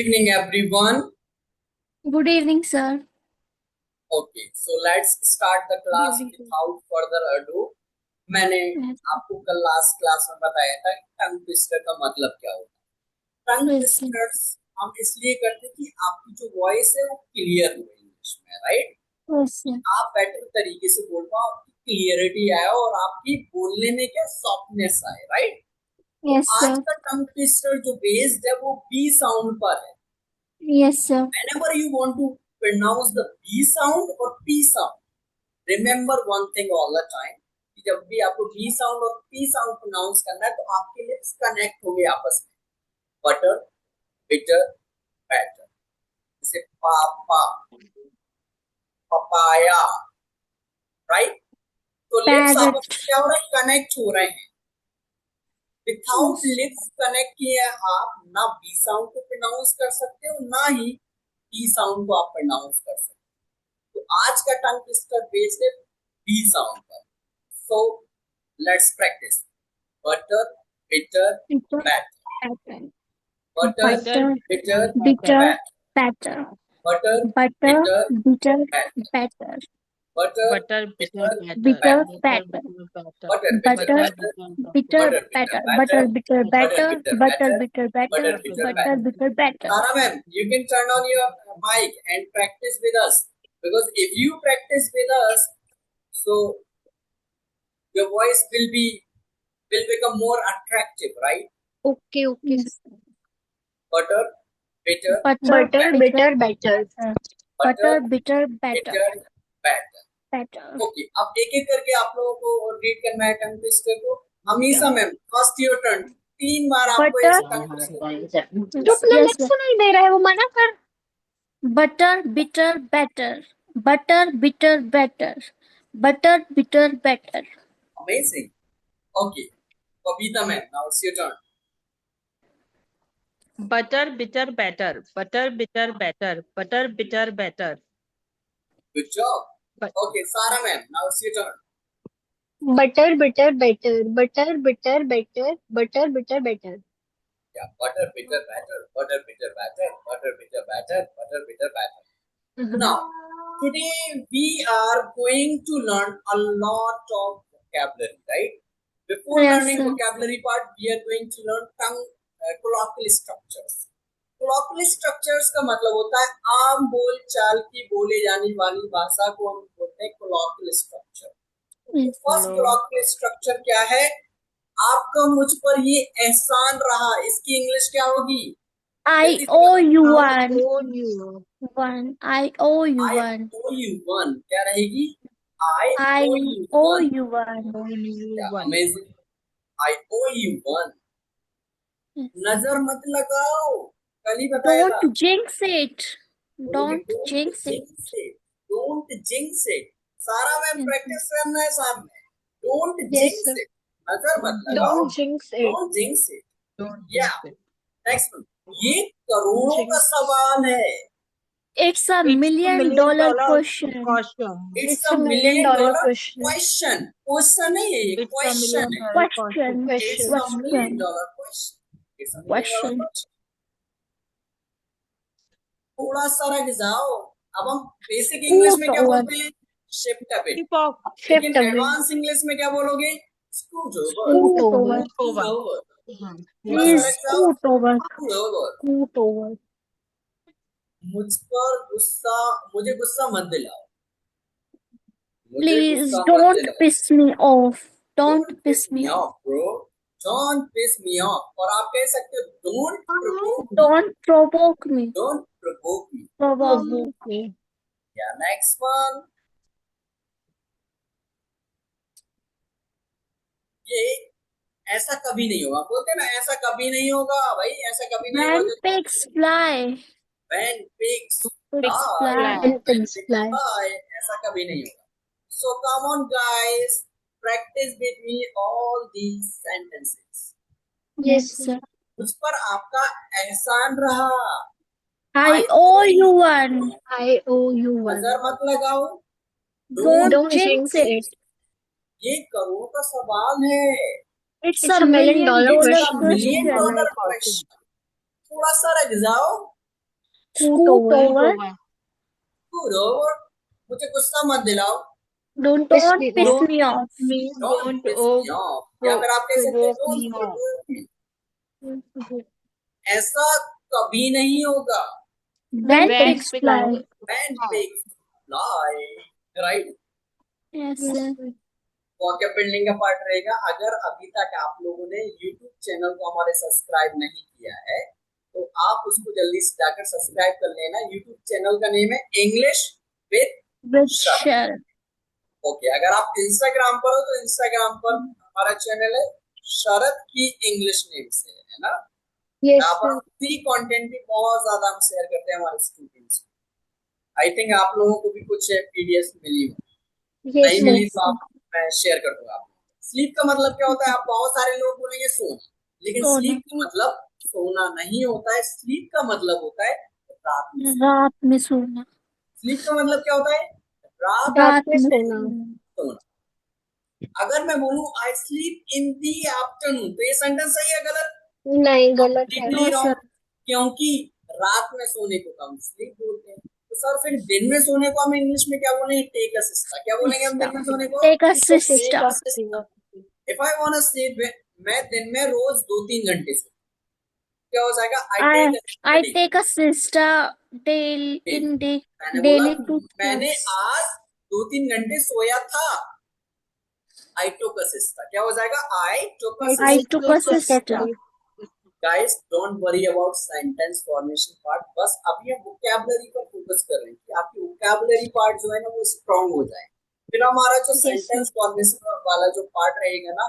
Evening, everyone. Good evening, sir. Okay, so let's start the Good class evening, sir. without further ado. मैंने Yes, आपको कल last class में बताया था कि टंग ट्विस्टर का मतलब क्या होता है। टंग yes, sir. ट्विस्टर्स हम इसलिए करते हैं कि आपकी जो वॉइस है वो क्लियर हो इंग्लिश में, राइट? Yes, sir. आप बेटर तरीके से बोल पाओ, आपकी क्लियरिटी आए और आपकी बोलने में क्या सॉफ्टनेस आए, राइट? तो Yes, आज sir. का टंग ट्विस्टर जो बेस्ड है वो बी साउंड पर है। Yes, sir. Whenever you want to pronounce the B sound or P sound, remember one thing all the time कि जब भी आपको B sound और P sound pronounce करना है तो आपके लिप्स कनेक्ट होंगे आपस में। Butter, bitter, batter. जैसे पापा, पपाया, राइट? तो लिप्स Parrot. आपस में क्या हो रहा है? कनेक्ट हो रहे हैं। Without Yes. लिप्स कनेक्ट किए आप ना बी साउंड को प्रोनाउंस कर सकते हो ना ही पी साउंड को आप प्रोनाउंस कर सकते हो। तो आज का टंग ट्विस्टर बेस्ड है बी साउंड पर। So let's practise. Butter, bitter, Bitter. Batter. Pattern. Butter, Butter. Bitter, Bitter. Batter. Batter. Butter, Butter. Bitter, Bitter. Batter. Batter. Butter, Butter, bitter, bitter, batter. Bitter. Batter. Batter. Butter, bitter, Butter. Batter. Bitter. Butter, bitter, Batter. Batter. Butter. Bitter. Butter, Batter. Bitter, Butter. Batter. Bitter. Batter. Butter, bitter, Butter. Batter. Bitter. Batter. Tara ma'am, you can turn on your mic and practice with us, because if you practice with us, so your voice will become more attractive, right? Okay. Okay. Yes. Butter, bitter, Butter. batter. Bitter. Batter. Butter, Butter. Bitter. Batter. bitter, batter. Batter. Okay, अब एक एक करके आप लोगों को read करना है tongue twister को। हमीसा मैम, फर्स्ट योर टर्न। 3 बार आपको Butter. इस टंग ट्विस्टर को जो प्लेनेट सुनाई दे रहा है वो मना कर। Butter bitter batter, butter bitter batter, butter bitter batter. Amazing. Okay, Kavita ma'am, now it's your turn. Butter, bitter, batter. Butter, bitter, batter. Butter, bitter, batter. Good job. But okay, Sara ma'am, now it's your turn. Butter bitter better, butter bitter better, butter bitter better. Yeah, butter, bitter, batter, butter, bitter, batter, butter, bitter, batter, butter, bitter, batter. Now, today we are going to learn a lot of vocabulary, right? Before Yes, learning sir. vocabulary part, we are going to learn tongue colloquial structures. Colloquial structures का मतलब होता है आम बोल चाल की बोले जाने वाली भाषा को हम बोलते हैं colloquial structure. Yes. First colloquial structure क्या है? आपका मुझ पर ये एहसान रहा, इसकी इंग्लिश क्या होगी? I owe you one. own you. One. I owe you I one. owe you one क्या रहेगी? I I owe you owe one. you one. Own you Yeah, one. amazing. I owe you one. Yes. नजर मत लगाओ, कल ही बताया था। Don't jinx it. Don't Don't jinx it. jinx it. Don't jinx it. सारा में Yes. प्रैक्टिस करना है सामने। Don't Yes, jinx sir. it. नजर मत लगाओ। Don't jinx it. Don't jinx it. Don't Yeah. jinx it. Next one. ये करोड़ों Jinx. का सवाल है। It's a It's a million dollar question. question. It's It's a a million $1,000,000 dollar question. question. Question नहीं है ये, It's a question million है। dollar Question. It's Question. a million Question. dollar question. It's a million dollar Question. question. थोड़ा सा रख जाओ। अब हम बेसिक इंग्लिश में क्या बोलते हैं? Shift a bit. Tip of Shift लेकिन away. एडवांस इंग्लिश में क्या बोलोगे? Scoot over. Scoot over. Scoot over. थोड़ा सा Please रख जाओ। scoot over. Scoot over. Scoot over. मुझे गुस्सा मत दिलाओ। मुझे Please गुस्सा मत don't दिलाओ। piss me off. Don't Don't piss piss me me off. off, bro. Don't piss me off. और आप कह सकते हो don't provoke me. Don't provoke me. Don't provoke me. Provoke me. Provoke me. Yeah, next one. ये ऐसा कभी नहीं होगा। बोलते हैं ना ऐसा कभी नहीं होगा भाई, ऐसा कभी नहीं When होगा। pigs fly. When pigs Pigs fly, fly. When when pigs pigs fly. fly, ऐसा कभी नहीं होगा। So come on guys, practice with me all these sentences. Yes, sir. मुझ पर आपका एहसान रहा। I owe you one. I owe you one. नजर मत लगाओ। Don't jinx jinx it. it. ये करोड़ का सवाल है। It's It's a a million $1,000,000 dollar It's a question. million question. dollar question. थोड़ा सा रख जाओ। Scoot over. Good over. मुझे गुस्सा मत दिलाओ. Don't piss Don't me piss off. me off. Don't piss me off. या फिर आप कह सकते हैं don't provoke me. ऐसा कभी नहीं होगा. When When pigs fly. When pigs fly. Right. Yes, sir. Walk up building का पार्ट रहेगा. अगर अभी तक आप लोगों ने YouTube चैनल को हमारे सब्सक्राइब नहीं किया है तो आप उसको जल्दी से जाकर सब्सक्राइब कर लेना. YouTube चैनल का नेम है English with With Sharad. shell. Okay. अगर आप इंस्टाग्राम पर हो तो इंस्टाग्राम पर हमारा चैनल है शरद की इंग्लिश नेम से, है ना. Yes, यहाँ पर sir. फ्री कंटेंट भी बहुत ज्यादा हम शेयर करते हैं हमारे स्टूडेंट्स. आई थिंक आप लोगों को भी कुछ पीडीएफ मिली हो. Yes, नहीं sir. मिली तो आप मैं शेयर कर दूंगा आपको. स्लीप का मतलब क्या होता है? आप बहुत सारे लोग बोलेंगे सोना, लेकिन सोना. स्लीप का मतलब सोना नहीं होता है. स्लीप का मतलब होता है रात में. रात में सोना. स्लीप का मतलब क्या होता है? रात रात में में सोना. सोना. अगर मैं बोलूं I sleep in the afternoon तो ये सेंटेंस सही है गलत? नहीं, गलत है. Completely No, wrong. sir. क्योंकि रात में सोने को हम स्लीप बोलते हैं. तो सर फिर दिन में सोने को हम इंग्लिश में क्या बोलेंगे? Take a siesta. क्या बोलेंगे हम दिन में सोने को? Take a Take a siesta. siesta. If I want to sleep, मैं दिन में रोज 2-3 घंटे सो, क्या हो जाएगा? I take a siesta daily in day मैंने बोला daily to मैंने rest. आज 2-3 घंटे सोया था. आई टुक अ सिस्टा. क्या हो जाएगा? आई टुक अ I sister. took a siesta. Guys don't worry about sentence formation part. बस अभी हम वोकैबुलरी पर फोकस कर रहे हैं कि आपकी वोकैबुलरी पार्ट जो है ना वो स्ट्रांग हो जाए. फिर हमारा जो सेंटेंस फॉर्मेशन वाला जो पार्ट रहेगा ना,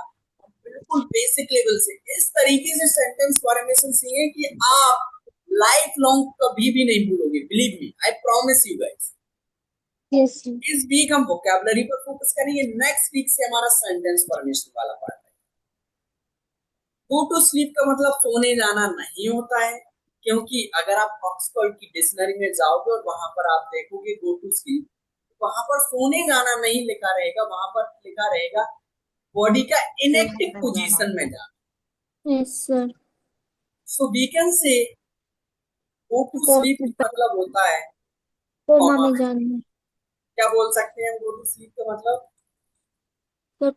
बिल्कुल बेसिक लेवल से इस तरीके से सेंटेंस फॉर्मेशन सीखे कि आप लाइफ लॉन्ग कभी भी नहीं भूलोगे. Believe me, I promise you guys. Yes, sir. इस वीक हम वोकैबुलरी पर फोकस करेंगे. नेक्स्ट वीक से हमारा सेंटेंस फॉर्मेशन वाला पार्ट है. गो टू स्लीप का मतलब सोने जाना नहीं होता है. क्योंकि अगर आप ऑक्सफोर्ड की डिक्शनरी में जाओगे और वहां पर आप देखोगे गो टू स्लीप, वहां पर सोने जाना नहीं लिखा रहेगा. वहां पर लिखा रहेगा बॉडी का इनएक्टिव पोजीशन में जाना. Yes, sir. So we can say go to Go sleep to का मतलब होता है कोमा कोमा. में जाना. क्या बोल सकते हैं गो टू स्लीप का मतलब? तो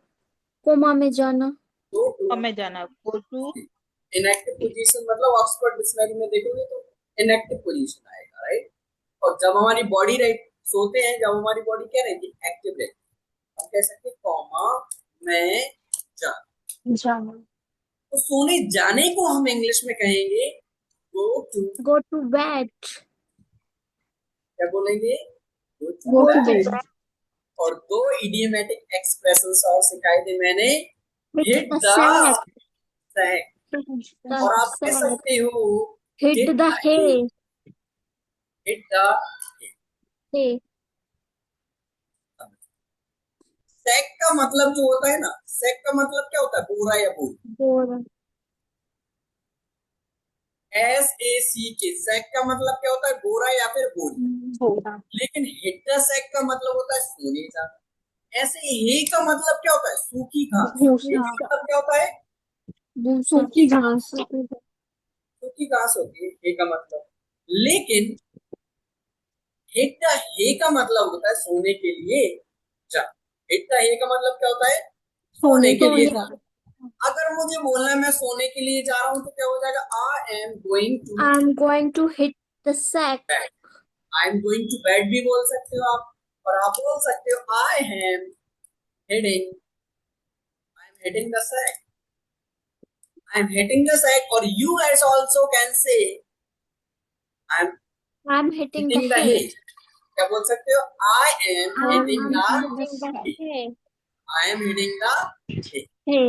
कोमा में जाना. गो टू हमें जाना. Go to इनएक्टिव पोजीशन मतलब ऑक्सफोर्ड डिक्शनरी में देखोगे तो इनएक्टिव पोजीशन आएगा. राइट. और जब हमारी बॉडी सोते हैं, जब हमारी बॉडी क्या रहती है? एक्टिव रहती है. हम कह सकते हैं कॉमा में जाना. जाना. तो सोने जाने को हम इंग्लिश में कहेंगे go to. Go to bed. क्या बोलेंगे? Go Go to to bed. bed. और 2 इडियमेटिक एक्सप्रेशंस और सिखाए थे मैंने. Hit hit the the sack. Sack. The और आप कह sack. सकते हो Hit the hay. Hit the Hay. Sack का मतलब जो होता है ना, सैक का मतलब क्या होता है? बोरा या बोरी. Bora. SACK. सैक का मतलब क्या होता है? बोरा या फिर बोरी. होगा. लेकिन हिट द सैक का मतलब होता है सोने जाना. ऐसे हे का मतलब क्या होता है? सूखी घास. भूसा. हे का मतलब क्या होता है? Busa. सूखी घास. सूखी घास होती है हे का मतलब. लेकिन हिट द हे का मतलब होता है सोने के लिए जा. हिट द हे का मतलब क्या होता है? सोने के लिए जा. अगर मुझे बोलना है मैं सोने के लिए जा रहा हूं तो क्या हो जाएगा? I am going to I'm going to hit the sack. Bed. I am going to bed भी बोल सकते हो आप. और आप बोल सकते हो I am hitting. I am hitting the sack. I am hitting the sack. और you guys also can say I am I'm hitting the hitting the hay. hay. क्या बोल सकते हो? I am I'm hitting the hitting the hay. I am hitting the hay. Hay.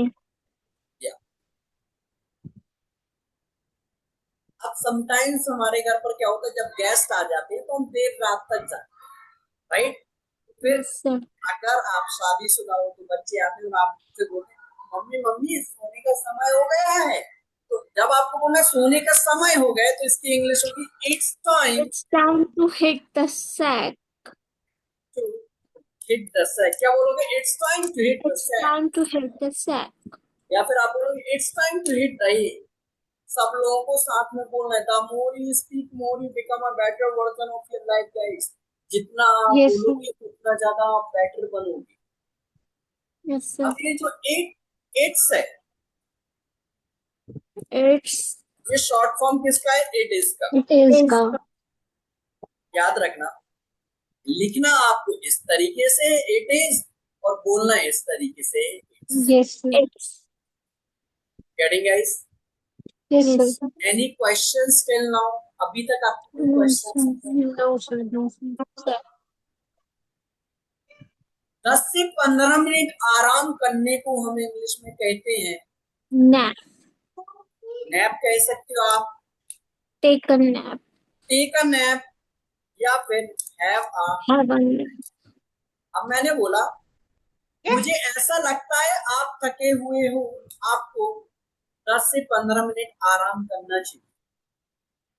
अब sometimes हमारे घर पर क्या होता है, जब गेस्ट आ जाते हैं तो हम देर रात तक जाते हैं. राइट. फिर Yes, sir. अगर आप शादीशुदा हो तो बच्चे आते हैं और आपसे बोलते हैं मम्मी मम्मी सोने का समय हो गया है. तो जब आपको बोलना है सोने का समय हो गया तो इसकी इंग्लिश होगी it's time It's time to hit the sack. To hit the sack. क्या बोलोगे? It's time to hit the It's sack. time to hit the sack. या फिर आप बोलोगे it's time to hit the hay. सब लोगों को साथ में बोलना है, the more you speak more you become a better version of your life guys. जितना आप Yes, sir. बोलोगे उतना ज्यादा आप बेटर बनोगे। Yes, sir. अब ये जो एट्स है, It's ये शॉर्ट फॉर्म किसका है? इट इज का। It is is का. याद रखना, लिखना आपको इस तरीके से इट इज, और बोलना इस तरीके से it's. Yes, sir. it's getting guys? Yes, yes, sir. sir. Any questions till now? अभी तक आपको कोई No, questions? sir. No, sir. No, sir. 10 से 15 मिनट आराम करने को हम इंग्लिश में कहते हैं Nap. नैप, कह सकते हो आप, Take a nap. Take a nap, या फिर have a. Have a nap. अब मैंने बोला मुझे ऐसा लगता है आप थके हुए हो, आपको 10 से 15 मिनट आराम करना चाहिए।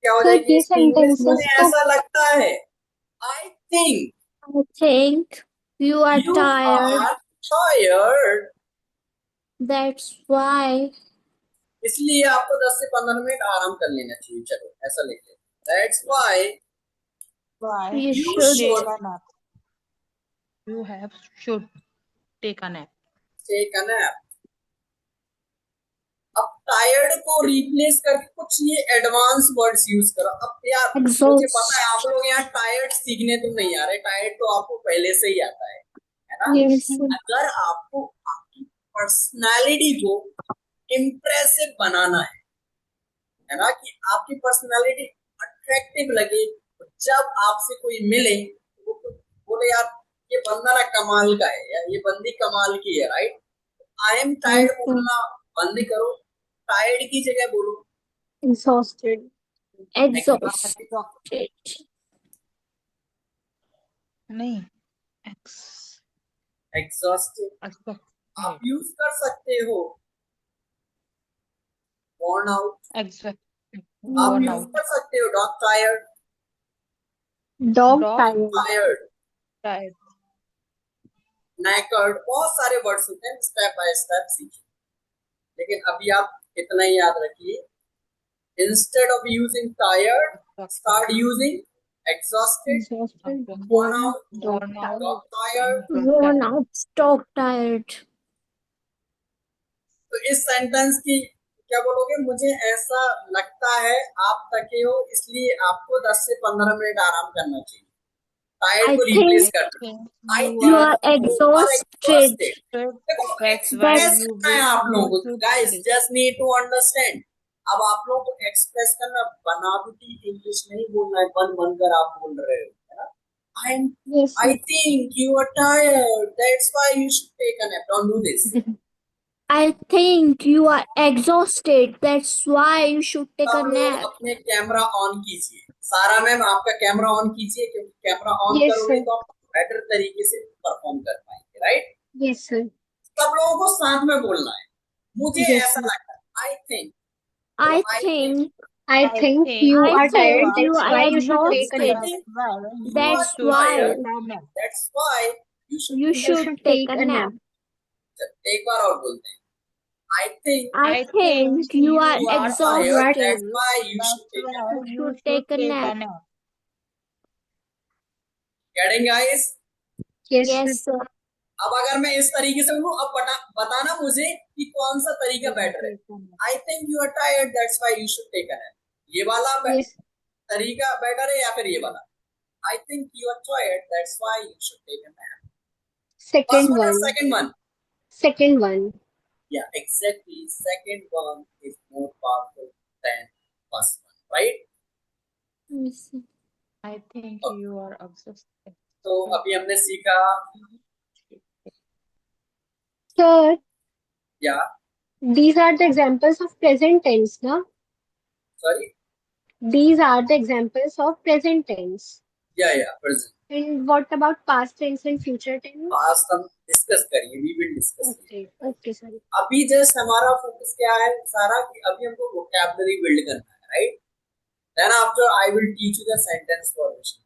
क्या हो Sir, जाएगी ये इसकी इंग्लिश? sentences मुझे तो ऐसा लगता है, I think I think you are you tired. Are tired. That's why इसलिए आपको 10 से 15 मिनट आराम कर लेना चाहिए। चलो ऐसा लिख ले, that's why Why you you should should take a nap? You should take a nap. Take a nap. अब टायर्ड को रिप्लेस करके कुछ ये एडवांस वर्ड्स यूज करो। अब यार मुझे पता है आप लोग यहाँ टायर्ड सीखने तो नहीं आ रहे, टायर्ड तो आपको पहले से ही आता है ना? Yes, yes, sir. अगर आपको आपकी पर्सनालिटी को इम्प्रेसिव बनाना है ना, कि आपकी पर्सनालिटी अट्रैक्टिव लगे, जब आपसे कोई मिले वो बोले यार ये बंदा ना कमाल का है, या ये बंदी कमाल की है, right? I am tired yes, sir. बोलना बंद करो, टायर्ड की जगह बोलो Exhausted. Exhausted. नहीं, एग्जॉस्टेड। exhausted. आप यूज कर सकते हो worn out, Exhausted. आप Worn यूज out. कर सकते हो dog tired, Dog Dog tired. tired, tired. knackered, बहुत सारे वर्ड्स होते हैं, स्टेप बाय स्टेप सीखिए। लेकिन अभी आप इतना ही याद रखिए, instead of using tired, start using exhausted, Exhausted. worn out, Worn out. dog tired। Worn out. Dog tired. तो इस सेंटेंस की क्या बोलोगे? मुझे ऐसा लगता है आप थके हो, इसलिए आपको 10 से 15 मिनट आराम करना चाहिए। टायर्ड I को रिप्लेस think करना। आई You you think are exhausted. देखो That's why एक्सप्रेस you करना है will आप लोगों को, should guys take. Just need to understand. अब आप लोगों को एक्सप्रेस करना, बनावटी इंग्लिश नहीं बोलना है, बन बनकर आप बोल रहे हो, है ना? Yes, I sir. think you are tired, that's why you should take a nap. Don't do this। I think you are exhausted. That's why you should take a सब लोग nap. अपने कैमरा ऑन कीजिए। सारा ma'am आपका camera on कीजिए, क्योंकि camera on Yes, करोगे sir. तो आप बेटर तरीके से परफॉर्म कर पाएंगे, राइट? Yes, sir. सब लोगों को साथ में बोलना है, मुझे Yes, ऐसा sir. लगता है, I think, I I think I I think think you I are tired. think you That's are why you should take a nap. exhausted. That's why you That's should why take a nap. that's why you should you take should should take take a a nap. एक बार और बोलते हैं, I think I think you are you are tired, exhausted. that's why you That's should take a why nap। You should take a nap. Getting guys? Yes, Yes, sir. sir. अब अगर मैं इस तरीके से बोलूं, अब बताना मुझे कि कौन सा तरीका बेटर है। I think you are tired, that's why you should take a nap। ये वाला Yes. तरीका बेटर है या फिर ये वाला? I think you are tired, that's why you should take a nap। First Second one or one. second one? Second one. Yeah, exactly. Second one is more powerful than first one, right? Yes, sir. I think you are exhausted. तो अभी हमने सीखा, Sir, या these are the examples of present tense, na? Sorry, These are the examples of present tense. या present. And what about past tense and future tense? आज हम discuss करेंगे, we will discuss. Okay. Okay, sorry. अभी just हमारा focus क्या है सारा, कि अभी हमको वोकैबुलरी बिल्ड करना है, right? Then after I will teach you the sentence formation.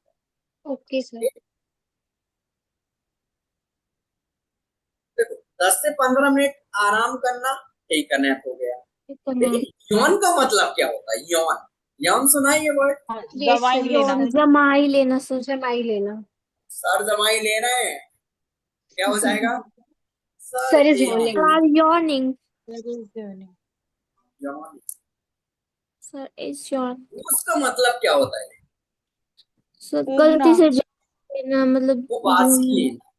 Okay, sir. देखो 10 से 15 मिनट आराम करना, टेक अ नैप हो गया। लेकिन यौन का मतलब क्या होता है? यौन, यौन सुना है ये वर्ड? Yes, दवाई sir. लेना। जमाई लेना सर। जमाई लेना. सर जमाई ले रहे हैं, क्या हो जाएगा? Sir Sir is yawn. yawning. Or yawning. Yawn. Sir is yawn. उसका मतलब क्या होता है? सर घूमना। गलती से लेना मतलब वो बासी लेना।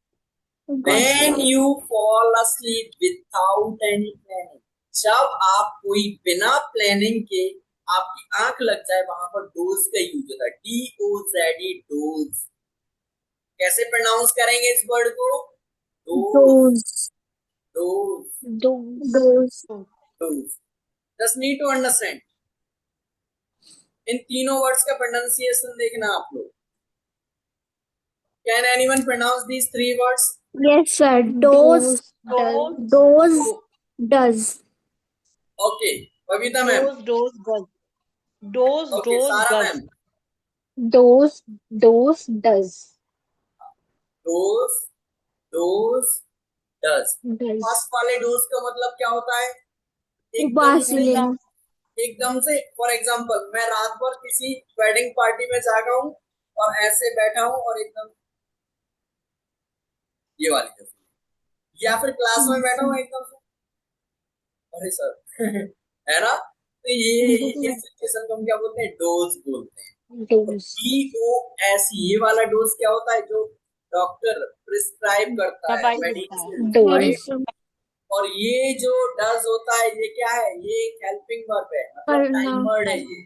उबासी When लेना। you fall asleep without any planning, जब आप कोई बिना प्लानिंग के आपकी आंख लग जाए, वहां पर डोज का यूज होता है, DOZ, डोज। कैसे प्रोनाउंस करेंगे इस वर्ड को? Doze, doze doze, doze doze. Just need to understand. इन तीनों वर्ड्स का प्रोनाउंसिएशन देखना आप लोग। Can anyone pronounce these three words? Yes sir doze Does. Doze does. Okay, Babita ma'am. Doze okay, Sara गज। Ma'am. Does. Does. Does. Doze, doze, does. Does. First वाले doze का मतलब क्या होता है? एकदम उबासी से, लेना। एकदम से। फॉर एग्जाम्पल, मैं रात भर किसी वेडिंग पार्टी में जागा हूँ और ऐसे बैठा हूँ और एकदम ये वाली जैसे, या फिर क्लास में बैठा हूँ एकदम से, अरे सर है ना? तो ये इस सिचुएशन को हम क्या बोलते हैं? डोज बोलते हैं। Does. DOS, ये वाला डोज क्या होता है? जो डॉक्टर प्रिस्क्राइब करता है, दवाई मेडिसिन, Does. मेडिसिन और ये जो डज होता है, ये क्या है? ये एक हेल्पिंग वर्ब है, मतलब करना। टाइम वर्ड है ये,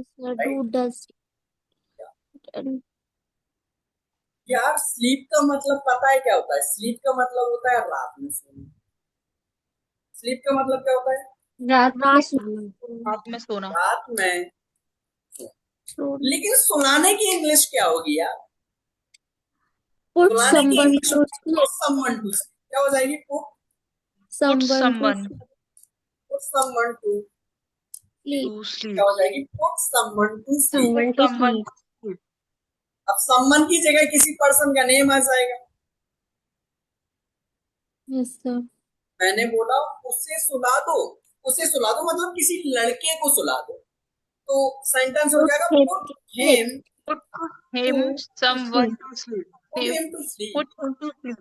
सर डू राइट? डज। यार स्लीप का मतलब पता है क्या होता है? स्लीप का मतलब होता है रात में सोना। स्लीप का मतलब क्या होता है? रात में रात सोना. रात में सोना। रात में। सोना। लेकिन सुनाने की इंग्लिश क्या होगी यार? पुट सुनाने की someone English to sleep. Someone to, क्या हो जाएगी? Put someone to someone someone to, sleep. to sleep. क्या हो जाएगी? Put someone to sleep. Someone to Someone sleep. to sleep. अब समवन की जगह किसी पर्सन का नेम आ जाएगा। Yes sir. मैंने बोला उसे सुला दो, उसे सुला दो मतलब किसी लड़के को सुला दो, तो सेंटेंस हो जाएगा put him Put him someone to sleep. put him to sleep। Put him to sleep.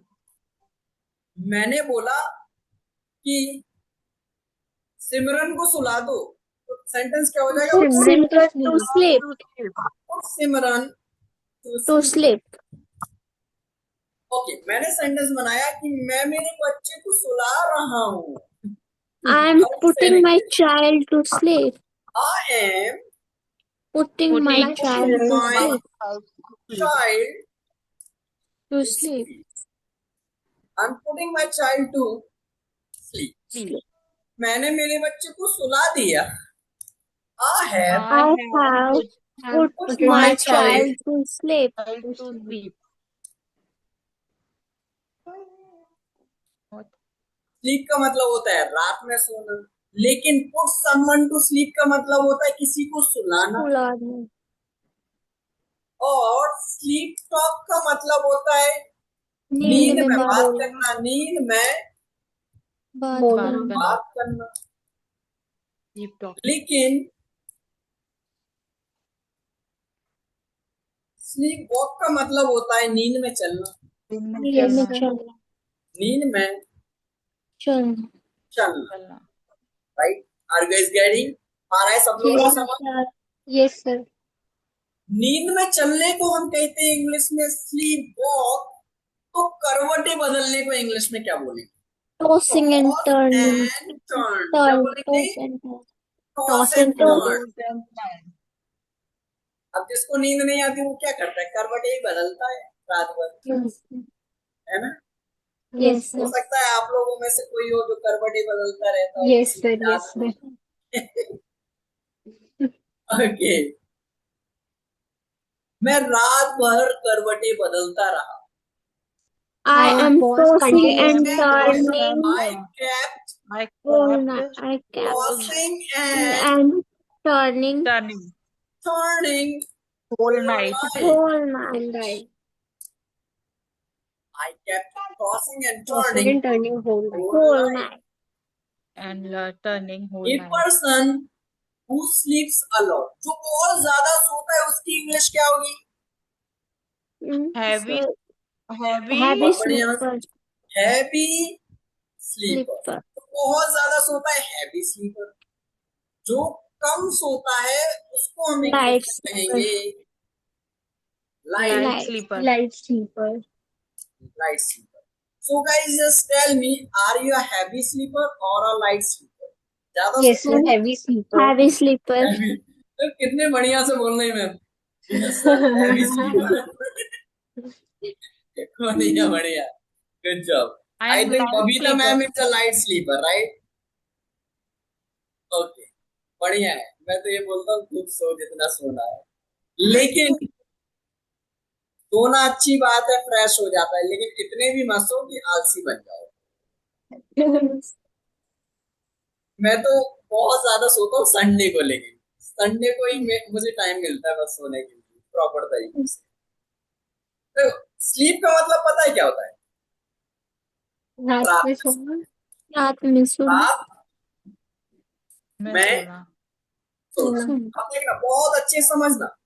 मैंने बोला कि सिमरन को सुला दो, तो सेंटेंस क्या हो जाएगा? Simran to Simran to sleep. Sleep. Put Simran to to sleep. Sleep. Okay, मैंने सेंटेंस बनाया कि मैं मेरे बच्चे को सुला रहा हूँ। I am putting my child to sleep. I am putting my Putting child to my sleep. child to to sleep. sleep। I'm putting my child to sleep। मैंने मेरे बच्चे को सुला दिया। I have I have put my child to sleep. to sleep. sleep का मतलब होता है रात में सोना, लेकिन put someone to sleep का मतलब होता है किसी को सुलाना। सुलाना। और sleep talk का मतलब होता है नींद नींद में में बात बोलना। करना, नींद में बात बोलना। करना। बात करना। Sleep talk. लेकिन स्लीप वॉक का मतलब होता है नींद में चलना, नींद में चलना। नींद में चलना। चलना, right? Are you guys getting? आ रहा है सब लोगों को Yes, समझ? yes, sir. नींद में चलने को हम कहते हैं इंग्लिश में स्लीप वॉक। तो करवटें बदलने को इंग्लिश में क्या बोलेंगे? Tossing and toss turning. And turn. क्या Turn. बोलेंगे? Toss and turn. Toss Toss and and turn. Turn. अब जिसको नींद नहीं आती वो क्या करता है? करवटें ही बदलता है रात भर, Yes. है ना? Yes, हो sir. सकता है आप लोगों में से कोई हो जो करवटें बदलता रहता हो। Yes, sir. Yes, sir. Okay, मैं रात भर करवटें बदलता रहा। I am was tossing and continuing turning I kept I all kept night. I kept tossing and and turning turning turning whole all night. night. whole night. and right. I kept tossing and Tossing turning and turning whole night. Whole night. and turning whole a night. Person who sleeps a lot, जो बहुत ज्यादा सोता है, उसकी English क्या होगी? Heavy, heavy, Heavy बहुत बढ़िया, sleeper. Heavy sleeper. Sleeper. बहुत ज्यादा सोता है, हैवी स्लीपर। जो कम सोता है उसको हम इंग्लिश Light में sleeper. कहेंगे light light sleeper. Light sleeper. Light sleeper. So guys just tell me, are you a heavy sleeper और अ लाइट स्लीपर? ज्यादा Yes, सोते heavy sleeper. Heavy sleeper. Heavy, तो कितने बढ़िया से बोल रहे हैं ma'am. Yes sir, heavy sleeper. बढ़िया बढ़िया, good job. I I am think light Babita sleeper. Ma'am is a light sleeper, right? Okay, बढ़िया है। मैं तो ये बोलता हूँ खुद सो जितना सोना है, लेकिन सोना अच्छी बात है, फ्रेश हो जाता है, लेकिन इतने भी मत सो कि आलसी बन जाओ। मैं तो बहुत ज्यादा सोता हूँ संडे को, लेकिन संडे को ही मुझे टाइम मिलता है बस सोने के लिए प्रॉपर तरीके से। तो स्लीप का मतलब पता है क्या होता है? रात रात में सोना। रात में सोना. रात मैं में सोना. सोना। सोना. अब देखना, बहुत अच्छे से समझना,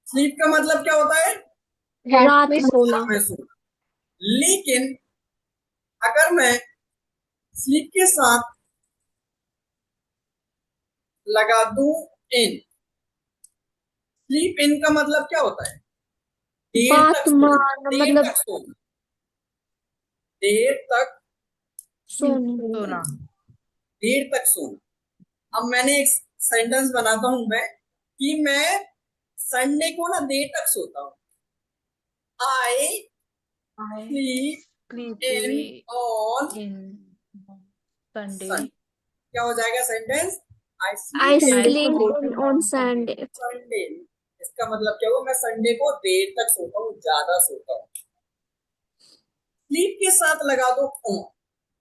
स्लीप का मतलब क्या होता है? रात रात में में सोना। रात में सोना। लेकिन अगर मैं स्लीप के साथ लगा दूं इन, स्लीप इन का मतलब क्या होता है? देर बात तक सोना, मारना देर मतलब तक सोना, देर तक सोना. सोना. देर तक सोना। अब मैंने एक सेंटेंस बनाता हूं मैं, कि मैं संडे को ना देर तक सोता हूँ। आई I sleep sleep in on in Sunday. सन। क्या हो जाएगा sentence? I I sleep Sunday sleep को in on Sunday. संडे। इसका मतलब क्या हुआ? मैं संडे को देर तक सोता हूँ, ज्यादा सोता हूँ। स्लीप के साथ लगा दो ऑन।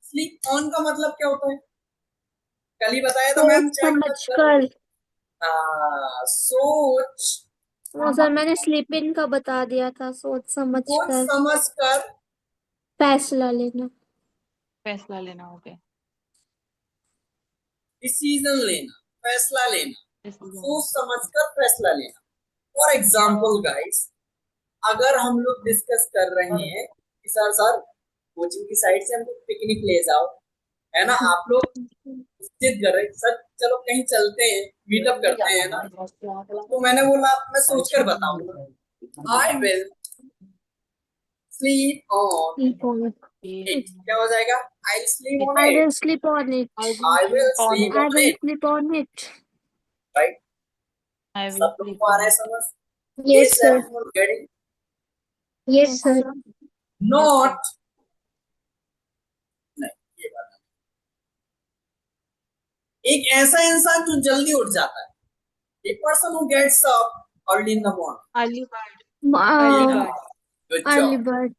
स्लीप ऑन का मतलब क्या होता है? कल ही बताया था मैम, सोच चेक समझ कर। कर. सोच, वो सर मैंने स्लीप इन का बता दिया था. सोच समझ सोच कर समझ कर फैसला लेना. फैसला लेना. Okay. डिसीजन लेना, फैसला लेना, Decision. सोच समझ कर फैसला लेना। फॉर एग्जाम्पल गाइस, अगर हम लोग डिस्कस कर रहे हैं कि सर कोचिंग की साइड से हमको पिकनिक ले जाओ, है ना, आप लोग जिद कर रहे सर चलो कहीं चलते हैं, मीटअप करते हैं ना, तो मैंने बोला मैं सोचकर बताऊंगा। I will sleep on sleep on. It. क्या हो जाएगा? I sleep on I it, will sleep on it. I will sleep I on will it, sleep on it. Right? I will सब लोग sleep को आ on रहा है it. समझ? Yes, sir. Getting? Yes, Yes, sir. sir. Not, नहीं ये बात नहीं। एक ऐसा इंसान जो जल्दी उठ जाता है, a person who gets up early in the morning, Early bird. good Early job, bird.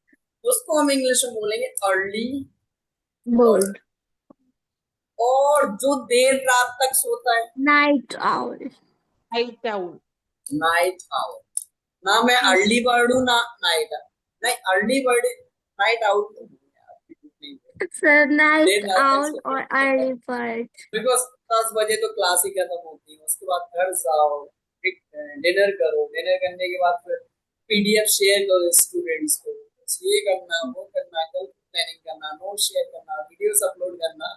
उसको हम इंग्लिश में बोलेंगे अर्ली Bird. बर्ड। और जो देर रात तक सोता है, Night owl. Night owl. Night owl. ना मैं अर्ली बर्ड हूँ ना नाइट, नहीं early bird, night owl Sir, night देर रात तक owl सोते or early bird. बिकॉज 10 बजे तो क्लास ही खत्म होती है, उसके बाद घर जाओ, डिनर करो, डिनर करने के बाद फिर पीडीएफ शेयर करो स्टूडेंट्स को, ये करना वो करना, कल प्लानिंग करना, नोट शेयर करना, वीडियोस अपलोड करना,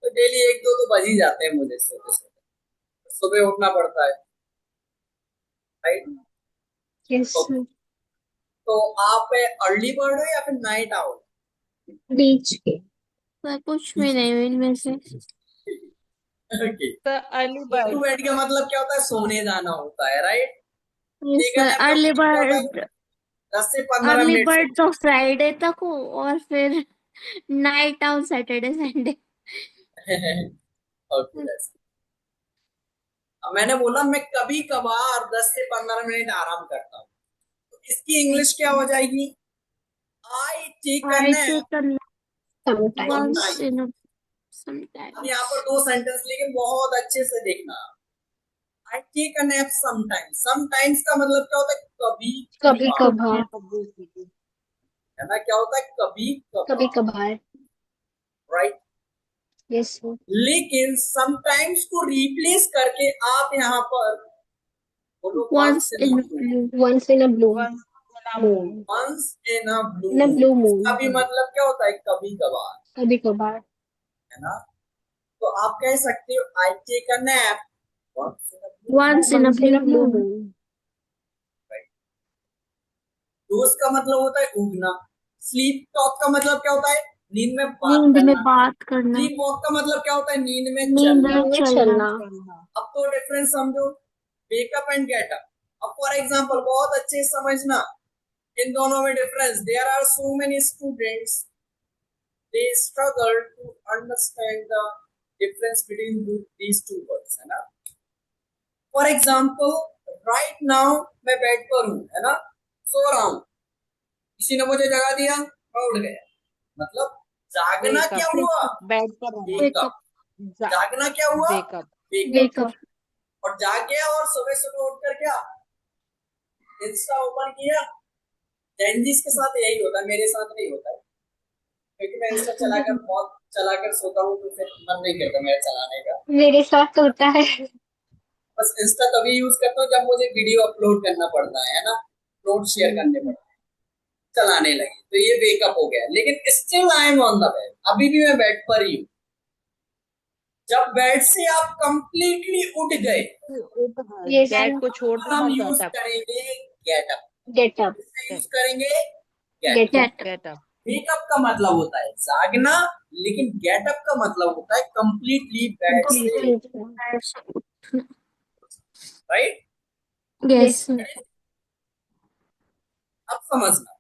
तो डेली 1-2 तो बज ही जाते हैं मुझे सोते सोते, सुबह उठना पड़ता है, राइट? Yes, sir. तो आप अर्ली बर्ड हो या फिर नाइट आउल? Beach. सर कुछ भी नहीं हुई इनमें से. Okay, The early to bird. Bed का मतलब क्या होता है? सोने जाना होता है, राइट? Yes, ठीक है, sir. का Early मतलब क्या होता है? bird. 10 से 15 अर्ली मिनट बर्ड तो फ्राइडे तक हो और फिर night out Saturday Sunday. Okay, अब मैंने बोला मैं कभी कभार 10 से 15 मिनट आराम करता हूँ, तो इसकी इंग्लिश क्या हो जाएगी? I take a I nap take a nap Sometimes. once in a अब यहाँ sometimes. पर 2 सेंटेंस लेके बहुत अच्छे से देखना। I take a nap sometimes, sometimes का मतलब क्या होता है? कभी कभी कभार। कभार. है ना, क्या होता है कभी कभी कभार, कभार। राइट। Yes sir. लेकिन समटाइम्स को रिप्लेस करके आप यहाँ पर बोलो Once once in in a a blue, blue. Once in a blue Once in a moon. moon. Once in a blue in a moon, blue moon. इसका भी मतलब क्या होता है कभी कभार, कभी कभार। है ना। तो आप कह सकते हो I take a nap once in a blue, Once in a once in a blue blue moon. Moon. Right. Doze का मतलब होता है उगना, स्लीप टॉक का मतलब क्या होता है नींद में बात नींद में करना, बात करना, स्लीप वॉक का मतलब क्या होता है नींद में नींद चलना। में में चलना. चलना। चलना. अब तो डिफरेंस समझो, वेकअप एंड गेट अप। अब फॉर एग्जांपल बहुत अच्छे से समझना इन दोनों में difference. There are so many students they struggle to understand the difference between these two words, है ना। फॉर एग्जांपल राइट नाउ मैं बेड पर हूं, है ना, सो रहा हूं, किसी ने मुझे जगा दिया, मैं उठ गया, मतलब जागना Wake क्या up. हुआ, Bed पर रहना. Wake wake up. up. जागना क्या हुआ, Wake up. Wake up. Wake up. और जाग गया और सुबह सुबह उठकर क्या इंस्टा ओपन किया। जेनजीज के साथ यही होता है, मेरे साथ नहीं होता है, क्योंकि मैं इंस्टा चलाकर बहुत चलाकर सोता हूँ, तो फिर मन नहीं करता मेरा चलाने का। मेरे साथ होता है। बस इंस्टा तभी यूज करता हूँ जब मुझे वीडियो अपलोड करना पड़ता है ना, नोट शेयर करने पड़ते हैं, चलाने लगे तो ये वेकअप हो गया। लेकिन still I am on the bed, अभी भी मैं बेड पर ही हूँ। जब बेड से आप कंप्लीटली उठ गए यस Bed को तो छोड़ना हम get यूज up. करेंगे get up. Get up. Use करेंगे get get up. Up. Get up. Get up. Wake up का मतलब होता है जागना, लेकिन गेटअप का मतलब होता है कंप्लीटली बेड से, कंप्लीटली। राइट। Yes. यस। अब समझना,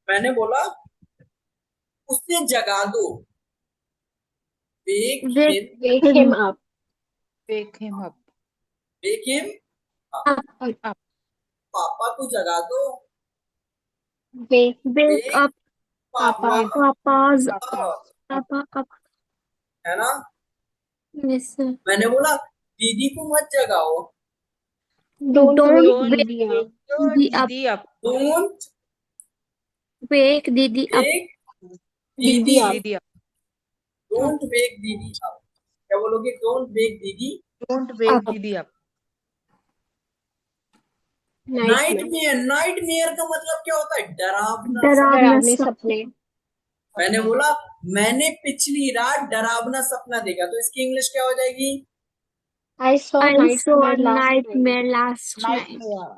मैंने बोला उसे जगा दो, वेक Wake हिम, वेक him him up. Wake him up. वेक हिम, up. पापा को जगा दो, वेक Wake वेक up. पापा Wake Papa's Papa up, Papa up. है ना। Yes, sir. मैंने बोला दीदी को मत जगाओ, don't Don't wake Don't wake दीदी up. wake Didi up. Didi up. Don't Wake Didi up. वेक दीदी दीदी, up. Didi up. Don't wake दीदी अप। क्या बोलोगे, डोंट वेक दीदी। Don't wake Up. Didi up. Night nightmare. Mayor, night mayor का मतलब क्या होता है, डरावना सा। डरावना डरावने सा. सपने। मैंने बोला मैंने पिछली रात डरावना सपना देखा, तो इसकी इंग्लिश क्या हो जाएगी, I saw I saw a nightmare last night. nightmare last night. Nightmare.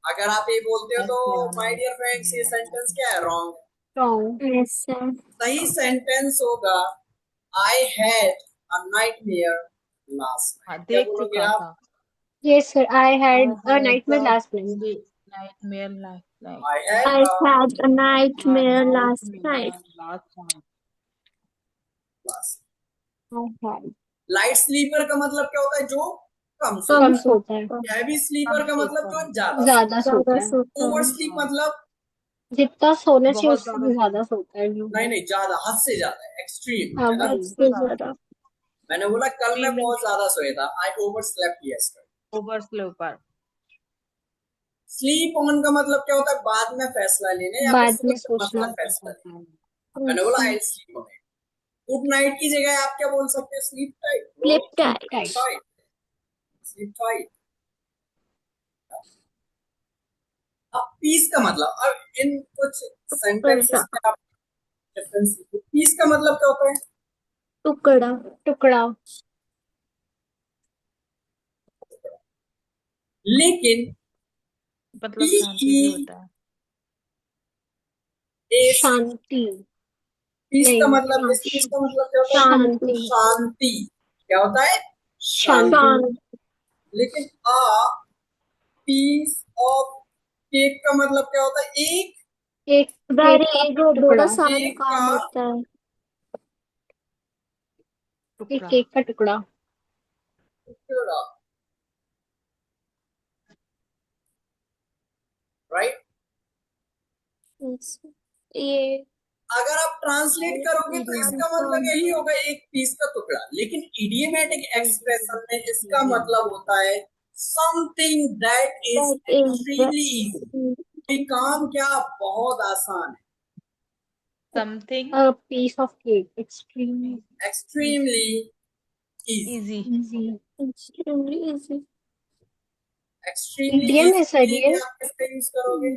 अगर आप ये बोलते हो तो माय Nightmare. डियर फ्रेंड्स ये सेंटेंस क्या है, रॉन्ग। रॉन्ग। Yes, sir. सही सेंटेंस होगा I had a nightmare last हाँ, नाइट। क्या देख बोलोगे चुका आप, था. Yes sir I I had a had nightmare a last night. nightmare last night. I had I had a nightmare last night. Nightmare last night. I had. Light sleeper का मतलब क्या होता है, जो कम कम सोता कम सोता है। सोता. है। हैवी स्लीपर का मतलब जो ज्यादा ज्यादा सोता सोता ज्यादा है। है। सोता ओवर है. स्लीप मतलब जितना सोना चाहिए बहुत उससे ज्यादा सोता है जो। नहीं नहीं, ज्यादा, हद से ज्यादा, एक्सट्रीम, हाँ है ना। हद वही। से ज्यादा. मैंने बोला कल मैं Extreme बहुत ज्यादा सोया था, आई over slept yesterday. oversleeper. Sleep on का मतलब क्या होता है, बाद में फैसला लेने या फिर बाद में सोच सोचना। मतलब फैसला लेना। मैंने बोला I sleep on it. Good night की जगह आप क्या बोल सकते हो, sleep tight, Flip tight. Tight. Sleep tight. अब पीस का मतलब, अब इन कुछ सेंटेंसेस में आप डिफरेंस, पीस का मतलब क्या होता है, टुकड़ा. टुकड़ा। लेकिन मतलब शांति भी होता है. शांति। पीस का नहीं। मतलब, इस पीस का मतलब क्या होता है, शांति। शांति। क्या होता है, शांति। शांत. लेकिन आ पीस ऑफ केक का मतलब क्या होता है, एक एक Very केक का ego टुकड़ा। बड़ा सारा केक काम का होता है. एक टुकड़ा. केक का टुकड़ा। टुकड़ा, राइट। Yes. ये अगर आप ट्रांसलेट करोगे तो इसका मतलब यही होगा, एक पीस का टुकड़ा। लेकिन इडियमेटिक एक्सप्रेशन में इसका मतलब होता है something that is that is extremely easy. कोई काम क्या बहुत आसान है, something A piece of cake. Extremely extremely easy. easy. easy. Extremely easy. extremely Idiom है easy सर के ये? लिए आप किसका यूज करोगे?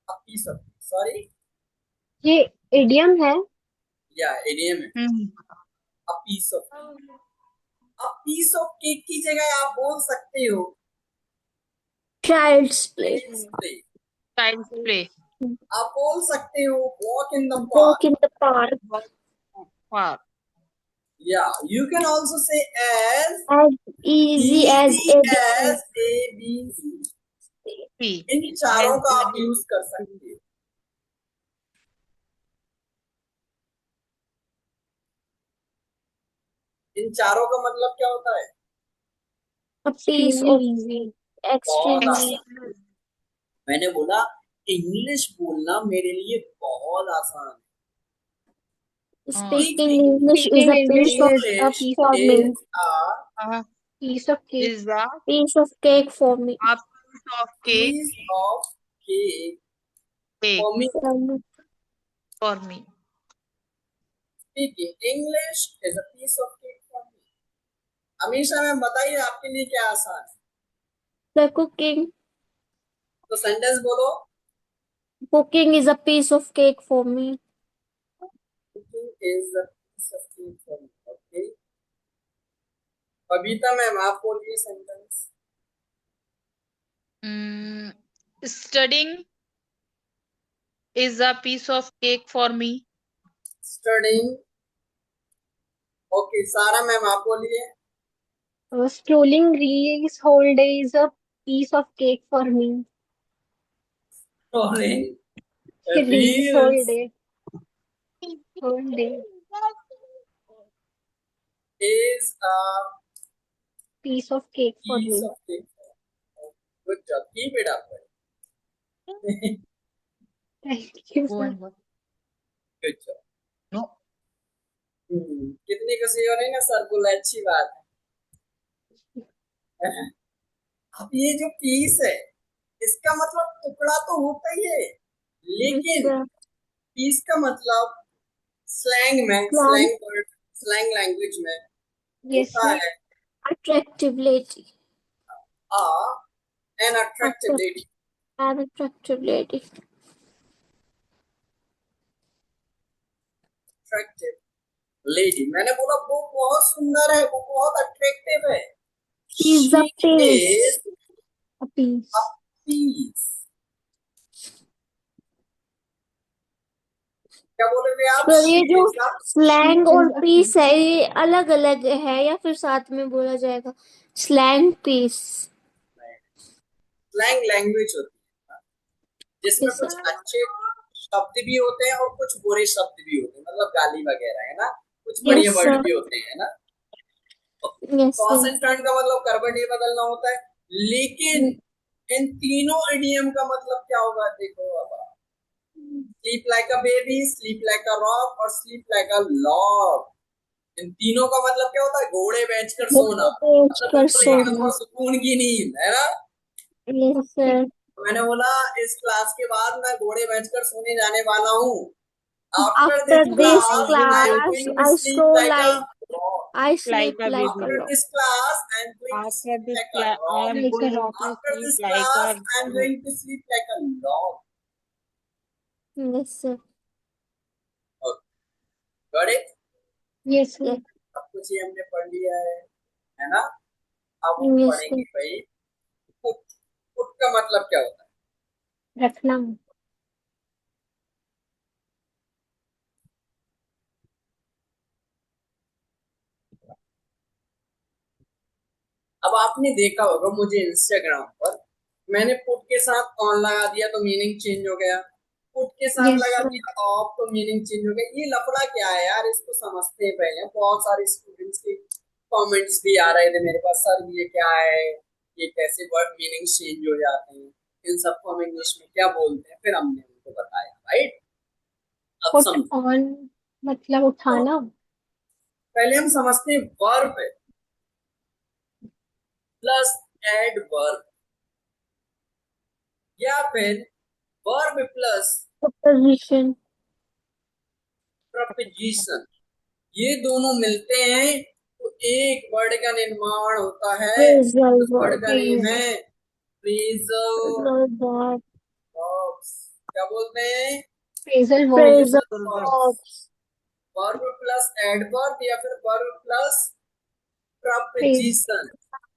a piece of, sorry, ये idiom है? या idiom है. Hmm. a piece of cake की जगह आप बोल सकते हो Child's play. child's play. Child's play. आप बोल सकते हो walk in the park. Walk in the park. Wow. Yeah, you can also say as As easy as easy ABC. as A B C. P. इन चारों का आप use कर सकते हो. इन चारों का मतलब क्या होता है? A piece Extremely of easy. बहुत extremely. आसान. मैंने बोला इंग्लिश बोलना मेरे लिए बहुत आसान है. Speaking English is Speaking a English piece of is a English piece for is me. Uh, piece of cake. is a Piece of cake for me. piece of cake piece of cake cake for me. For me. for me. Speaking English is a piece of cake for me. हमेशा ma'am बताइए आपके लिए क्या आसान है? The cooking. तो sentence बोलो. Cooking is a piece of cake for me. Cooking is a piece of cake for me. Okay. Babita ma'am आप बोलिए sentence. Mm, studying is a piece of cake for me. Studying. Okay Sara ma'am आप बोलिए. Scrolling reels whole day is a piece of cake for me. Scrolling Reels whole reels day. Whole day. is a Piece of cake for piece me. of cake. Good job. Keep it up. Thank you, Go sir. and work. Good job. No. कितने का सही हो रही है ना sir बोला अच्छी बात है. अब ये जो पीस है इसका मतलब टुकड़ा तो होता ही है, लेकिन It's पीस का मतलब स्लैंग में, Slang. Slang word, slang language में Yes, होता sir. है attractive lady. Ah an attractive lady. An attractive lady. Attractive lady. मैंने बोला वो बहुत सुंदर है, वो बहुत अट्रैक्टिव है. She's a She piece. is A piece. a piece. क्या बोलोगे आप? तो ये She जो is a स्लैंग She और is a पीस है ये अलग अलग है या फिर साथ में बोला जाएगा? Slang piece. स्लैंग लैंग्वेज होती है जिसमें Yes, कुछ sir. अच्छे शब्द भी होते हैं और कुछ बुरे शब्द भी होते हैं, मतलब गाली वगैरह है ना, कुछ Yes, बढ़िया वर्ड sir. भी होते हैं ना. Yes, toss sir. And turn का मतलब करवट ही बदलना होता है, लेकिन इन तीनों इडियम का मतलब क्या होगा? देखो अब sleep like a baby, sleep like a rock और स्लीप लाइक अ लॉग. इन तीनों का मतलब क्या होता है? घोड़े बेचकर सोना, मतलब कर बिल्कुल एकदम सोना. सुकून की नींद है ना. Yes, sir. मैंने बोला इस क्लास के बाद मैं घोड़े बेचकर सोने जाने वाला हूँ. After After this this class, I am class, going to I sleep so like a like rock. I sleep Like a like baby. a After log. this class, I am going to After sleep this like a class, I rock. am Like a going rock. to After sleep this like class, a I am going to sleep like a log. Yes, sir. Okay. Got it? Yes, sir. Yes, अब कुछ ये हमने पढ़ लिया है ना? अब yes, पढ़ेंगे sir. भाई पुट. पुट का मतलब क्या होता है? रखना. अब आपने देखा होगा मुझे इंस्टाग्राम पर मैंने पुट के साथ ऑन लगा दिया तो मीनिंग चेंज हो गया, पुट के साथ Yes, लगा sir. दिया ऑफ तो मीनिंग चेंज हो गया. ये लफड़ा क्या है यार, इसको समझते हैं पहले. बहुत सारे स्टूडेंट्स के कमेंट्स भी आ रहे थे मेरे पास, सर ये क्या है, ये कैसे वर्ड मीनिंग चेंज हो जाते हैं, इन सबको हम इंग्लिश में क्या बोलते हैं. फिर हमने उनको बताया. राइट. अब Put समझो. on मतलब उठाना. पहले हम समझते हैं वर्ब प्लस एडवर्ब या फिर वर्ब प्लस Preposition. प्रपोजिशन, ये दोनों मिलते हैं तो एक वर्ड का निर्माण होता है। Phrasal उस वर्ड का नेम है फ्रेजल verb. वर्ब्स। क्या बोलते हैं? phrasal verb. Phrasal verbs. verbs. Verb plus adverb या फिर वर्ब प्लस प्रपोजिशन।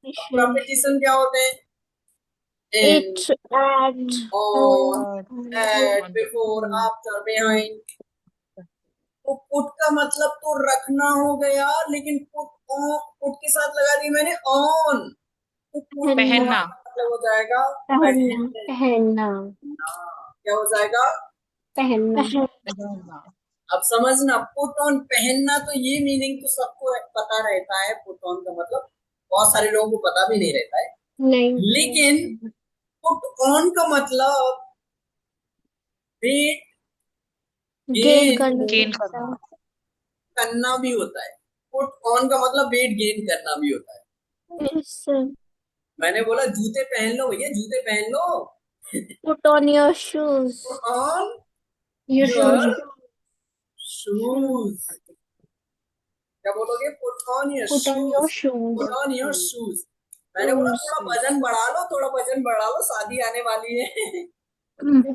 प्रपोजिशन क्या होते हैं? इन, It, at, on, on, at, before, after, behind। तो पुट का मतलब तो रखना हो गया, लेकिन पुट के साथ लगा दी मैंने ऑन, तो पुट पहनना। का मतलब हो जाएगा पहनना। पहनना, क्या हो जाएगा? पहनना। अब समझना, पुट ऑन पहनना, तो ये मीनिंग तो सबको पता रहता है। पुट ऑन का मतलब बहुत सारे लोगों को पता भी नहीं रहता है, नहीं, लेकिन पुट ऑन का मतलब वेट Gain गेन गेन करना। करना। करना भी होता है। पुट ऑन का मतलब वेट गेन करना भी होता है। Yes. मैंने बोला जूते पहन लो भैया, जूते पहन लो। Put on your shoes. Put on your your shoes. Shoes. क्या बोलोगे? Put on your Put on your shoes. shoes. Put on your shoes. मैंने बोला थोड़ा वजन बढ़ा लो, थोड़ा वजन बढ़ा लो, शादी आने वाली है।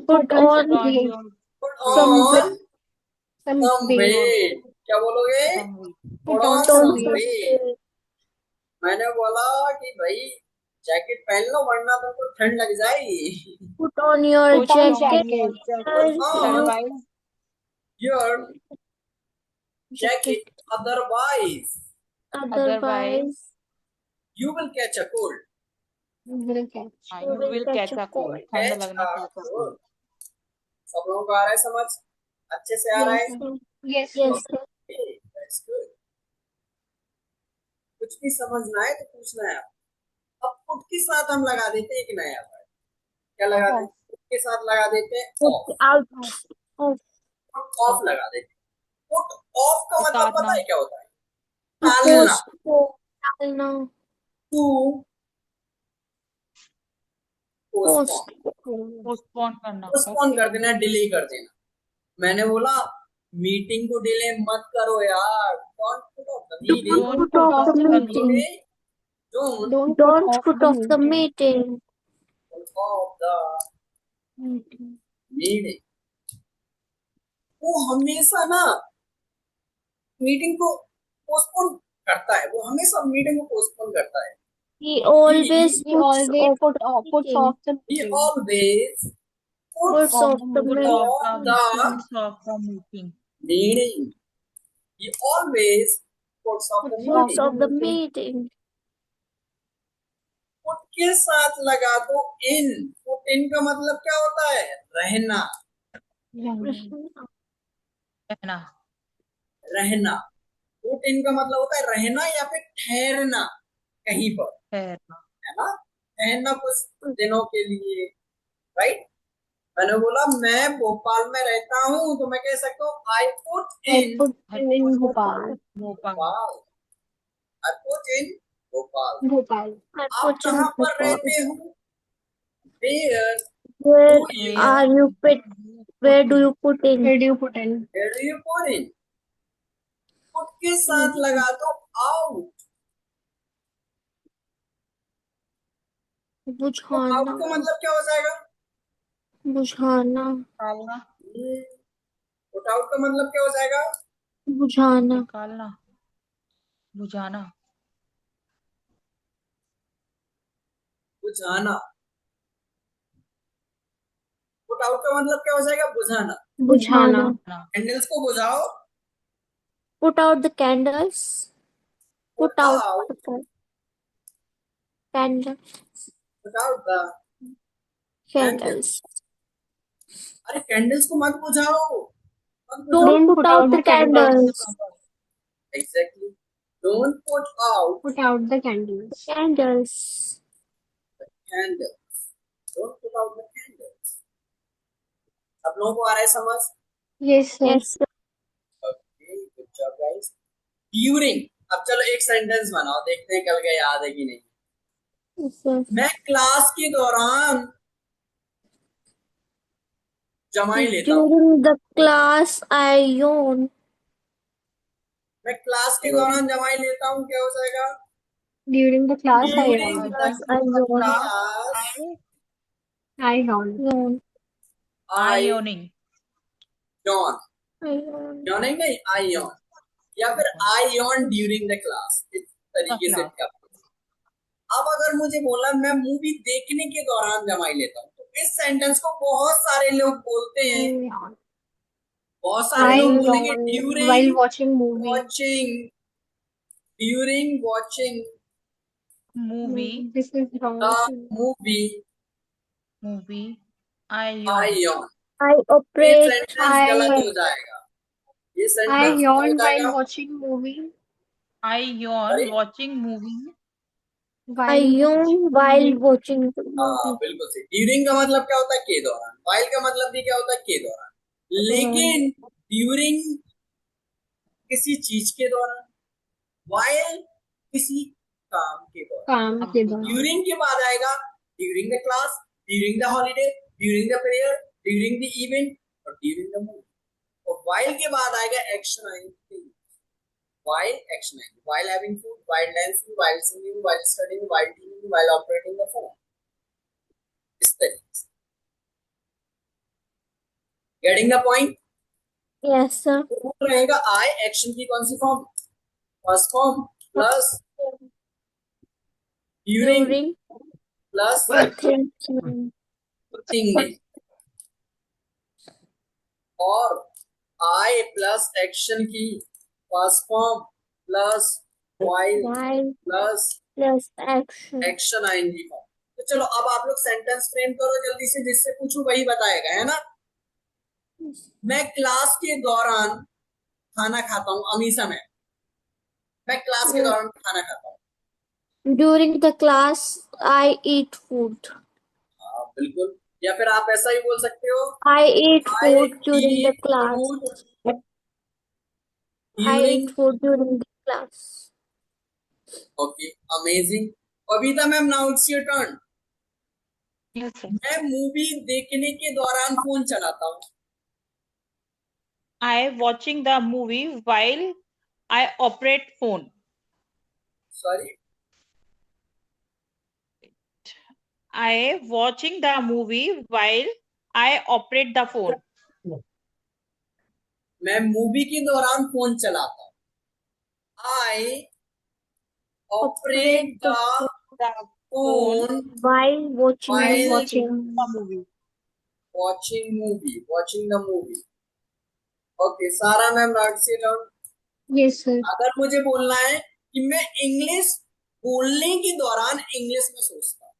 Put on weight. Put some on Some some weight. Weight. क्या बोलोगे? Put put on on some some weight. Weight. मैंने बोला कि भाई जैकेट पहन लो वरना तुमको ठंड लग जाएगी। Put on your Put on jacket. jacket. on your jacket, Jacket. otherwise Otherwise, you will catch a cold। Will catch. you will catch a cold. ठंड Catch लगना a कैसा cold। सब लोगों को आ रहा है समझ? अच्छे से आ रहा है? Yes, sir. Yes, Yes, sir. sir. Okay, that's good। कुछ भी समझना है तो पूछना है आप। अब पुट के साथ हम लगा देते हैं एक नया वर्ड। क्या लगाते हैं? पुट के साथ लगा देते हैं Put of. out of put off लगा देते हैं। पुट ऑफ का मतलब उतारना। पता है क्या होता है? to टालना। postpone. No. To postpone. Postpone. Postpone करना। पोस्टपोन कर देना, डिले कर देना। मैंने बोला मीटिंग को डिले मत करो यार। Don't put off the meeting. Don't put off the meeting. Don't Don't Don't put the off the meeting. meeting. Put off the meeting. वो हमेशा ना मीटिंग को पोस्टपोन करता है। वो हमेशा मीटिंग को पोस्टपोन करता है। He always He puts always off puts meeting. off the He meeting. always Puts puts off the Put meeting. off the meeting. meeting। He always puts off the Puts Puts meeting। off the meeting. Put के साथ लगा दो इन। Put in का मतलब क्या होता है? रहना। रहना। रहना। पुट इन का मतलब होता है रहना या फिर ठहरना कहीं पर, ठहरना। है ना? ठहरना कुछ दिनों के लिए, राइट? मैंने बोला मैं भोपाल में रहता हूँ, तो मैं कह सकता हूँ I put I in put in Bhopal. Bhopal. I put in Bhopal. I आप put in कहाँ पर Bhopal. रहते हो? Where Where do you are you put? Where do you put in? Where do you put in? Where do you put in? Put के साथ लगा दो out. तो बुझाना. आउट का मतलब क्या हो जाएगा? बुझाना. निकालना। पुट आउट का मतलब क्या हो जाएगा? बुझाना. निकालना। बुझाना। बुझाना। पुट आउट का मतलब क्या हो जाएगा? बुझाना। बुझाना. कैंडल्स को बुझाओ। Put out the candles. Put put out out. the candles. Put out the Candles. अरे कैंडल्स को मत बुझाओ। मत बुझाओ। Don't put out the candles. Exactly. Don't put out Put out the candles. Candles. Candles. Don't put out the candles. सब लोगों को आ रहा है समझ? Yes, sir. Yes, sir. Okay, good job guys. During. अब चलो एक सेंटेंस बनाओ, देखते हैं कल का याद है कि नहीं। Yes, sir. मैं क्लास के दौरान जमाई लेता हूँ। During the class, I yawn. मैं क्लास के दौरान दवाई लेता हूँ, क्या हो जाएगा? During the class, I during yawn. Class, I the yawn. Class I yawn. Yawn. I Yawning. Yon, I yawn. Yawning नहीं, आई यॉन, या फिर आई यॉन ड्यूरिंग द क्लास, इस तरीके से class. क्या। अब अगर मुझे बोला मैं मूवी देखने के दौरान दवाई लेता हूँ, तो इस सेंटेंस को बहुत सारे लोग बोलते I हैं, yawn. बहुत सारे I लोग बोलेंगे yawn while during watching movie. watching Movie. This is the wrong. movie, Movie. I I yawn. yawn। I ये operate. सेंटेंस गलत I हो जाएगा, ये I सेंटेंस क्या हो yawn while जाएगा? watching movie. I yawn अरे watching movie. I While yawn while watching the हाँ, movie. बिल्कुल सही। ड्यूरिंग का मतलब क्या होता है? के दौरान। वाइल का मतलब भी क्या होता है? के दौरान। लेकिन ड्यूरिंग किसी चीज के दौरान, वाइल किसी काम के दौरान। काम के दौरान. ड्यूरिंग के बाद आएगा during the class, during the holiday, during the prayer, during the event और ड्यूरिंग द मूवी। और वाइल के बाद आएगा एक्शन आएंगे, वाइल एक्शन आएंगे, while having food, while dancing, while singing, while studying, while teaching, while operating the phone, इस तरीके से। Getting the point? Yes, sir. रहेगा आई एक्शन की कौन सी form? First form plus during During plus thinking. Thinking, और आई प्लस एक्शन की first form plus while While plus plus action. Action आएंगी फॉर्म। तो चलो अब आप लोग सेंटेंस फ्रेम करो जल्दी से, जिससे पूछूं वही बताएगा, है ना। मैं क्लास के दौरान खाना खाता हूँ, अमीषा मैं क्लास के दौरान खाना खाता हूँ। During the class, I eat food. हाँ बिल्कुल, या फिर आप ऐसा ही बोल सकते हो, I eat I food during the eat class. Food I during. eat food during the class. Okay, amazing. Kavita ma'am, now it's your turn. Yes, sir. मैं मूवी देखने के दौरान फोन चलाता हूँ। I watching the movie while I operate phone. Sorry, I watching the movie while I operate the phone. मैं movie के दौरान phone चलाता हूँ। I operate the The phone While watching While watching. the movie. watching the movie। Okay, Sara ma'am, now it's your turn. Yes, sir. अगर मुझे बोलना है कि मैं इंग्लिश बोलने के दौरान इंग्लिश में सोचता हूँ,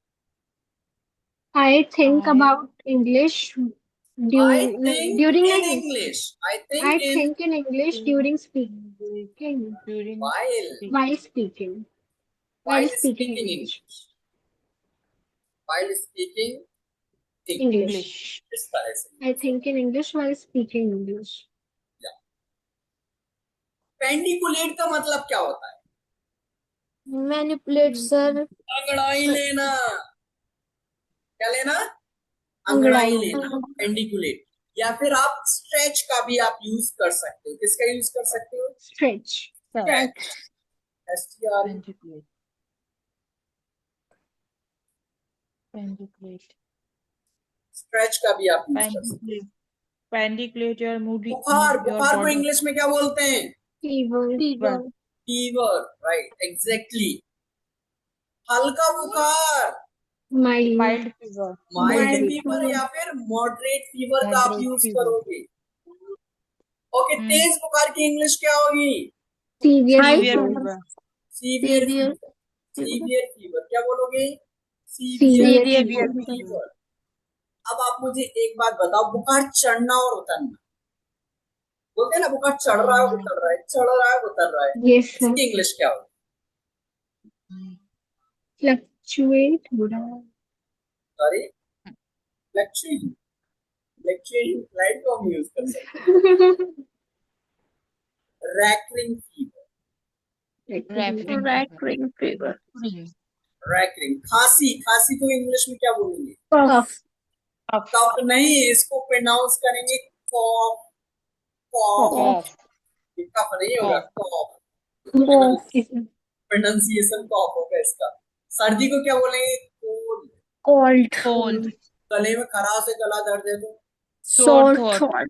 I think I- about English I think during in like English, I I think in think in English during speaking During while speak. while speaking speaking English. English, while speaking English, English. इस तरह से। I think in English while speaking English. पेंडिकुलेट का मतलब क्या होता है? Manipulate, sir. अंगड़ाई लेना। क्या लेना? अंगड़ाई अंगड़ाई लेना, पेंडिकुलेट। या फिर आप स्ट्रेच का भी आप यूज कर सकते हो। किसका यूज कर सकते हो? Stretch. Stretch, STR। Pendulate. Pendulate. Stretch का भी आप यूज कर सकते Pendulate. Pendulate your moody. हो। बुखार, your बुखार को body. इंग्लिश में क्या बोलते हैं? Fever. Fever. Fever, right, exactly. हल्का बुखार, Mild. Mild fever. Mild Mild fever, fever. या फिर मॉडरेट फीवर का आप Moderate यूज fever. करोगे। ओके, तेज बुखार की इंग्लिश क्या होगी? Severe High Severe fever. fever. Severe Severe. Fever, severe fever क्या बोलोगे? Severe severe fever. फीवर। अब आप मुझे एक बात बताओ, बुखार चढ़ना और उतरना, बोलते हैं ना, बुखार चढ़ रहा है उतर रहा है, चढ़ रहा है उतर रहा है, Yes, sir. इसकी इंग्लिश क्या होगी? Fluctuate. बुरा. सॉरी, फ्लक्चुएशन, फ्लक्चुएशन लाइन को हम यूज कर सकते हैं। Recurring fever, Rattling Rattling fever. fever. Recurring. खांसी, खांसी को इंग्लिश में क्या बोलेंगे? Cough. Cough. कफ नहीं, इसको प्रोनाउंस करेंगे कॉफ, कॉफ। Cough. ये कफ नहीं होगा, कॉफ, cough, Okay, sir. प्रोनाउंसिएशन कॉफ होगा इसका। सर्दी को क्या बोलेंगे? कोल्ड। cold, cold, गले में खराश है, गला दर्द है तो sore throat, throat,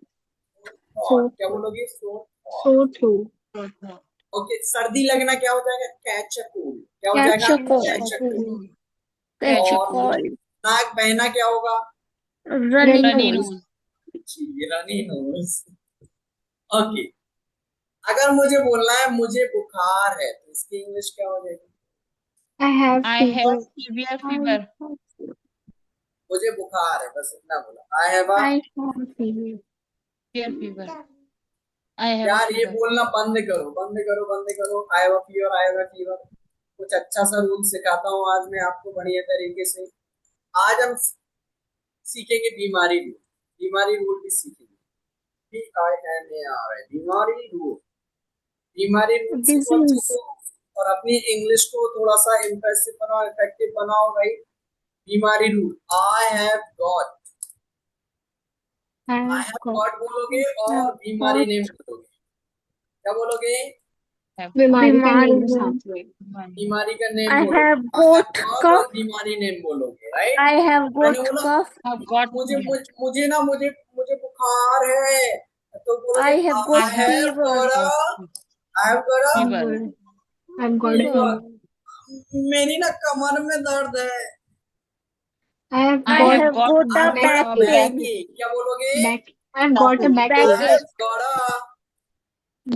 हॉट। क्या बोलोगे? सो So true. throat, throat, okay, सर्दी लगना क्या हो जाएगा? Catch a cold. क्या हो catch जाएगा? a cold, catch a cold. catch a और cold, नाक बहना क्या होगा? runny runny nose, nose, runny nose. Okay, अगर मुझे बोलना है मुझे बुखार है तो इसकी इंग्लिश क्या हो जाएगी? I have I fever. have severe fever, मुझे बुखार है, बस इतना बोला। I have a. I have Fever. severe fever, I have a यार ये fever, बोलना बंद करो, बंद करो, बंद करो। I have a fever, I have a fever. कुछ अच्छा सा रूल सिखाता हूँ आज मैं आपको बढ़िया तरीके से। आज हम सीखेंगे बीमारी रूल। बीमारी रूल भी सीखेंगे। BIMARI, बीमारी रूल। बीमारी रूल सीखो अच्छे disease, से और अपनी इंग्लिश को थोड़ा सा इम्प्रेसिव बनाओ, इफेक्टिव बनाओ। राइट, बीमारी rule. I have got, I I have have got got बोलोगे और have बीमारी got नेम बोलोगे। क्या बोलोगे? have बीमारी का बीमारी name name. साथ में. बीमारी का नेम I बोलोगे। have I have got got और cough, बीमारी नेम बोलोगे। राइट, I have मैंने got बोला cough, have got मुझे fever, मुझे मुझे ना मुझे मुझे बुखार है तो बोलोगे I have I got I have have fever, got got I have got fever, Fever. I've got a fever, fever. मेरी ना कमर में दर्द है। I have I I got have have got got a I have back got a back ache, एक। क्या बोलोगे? back. I've got a backache, back I backache. Have ache, got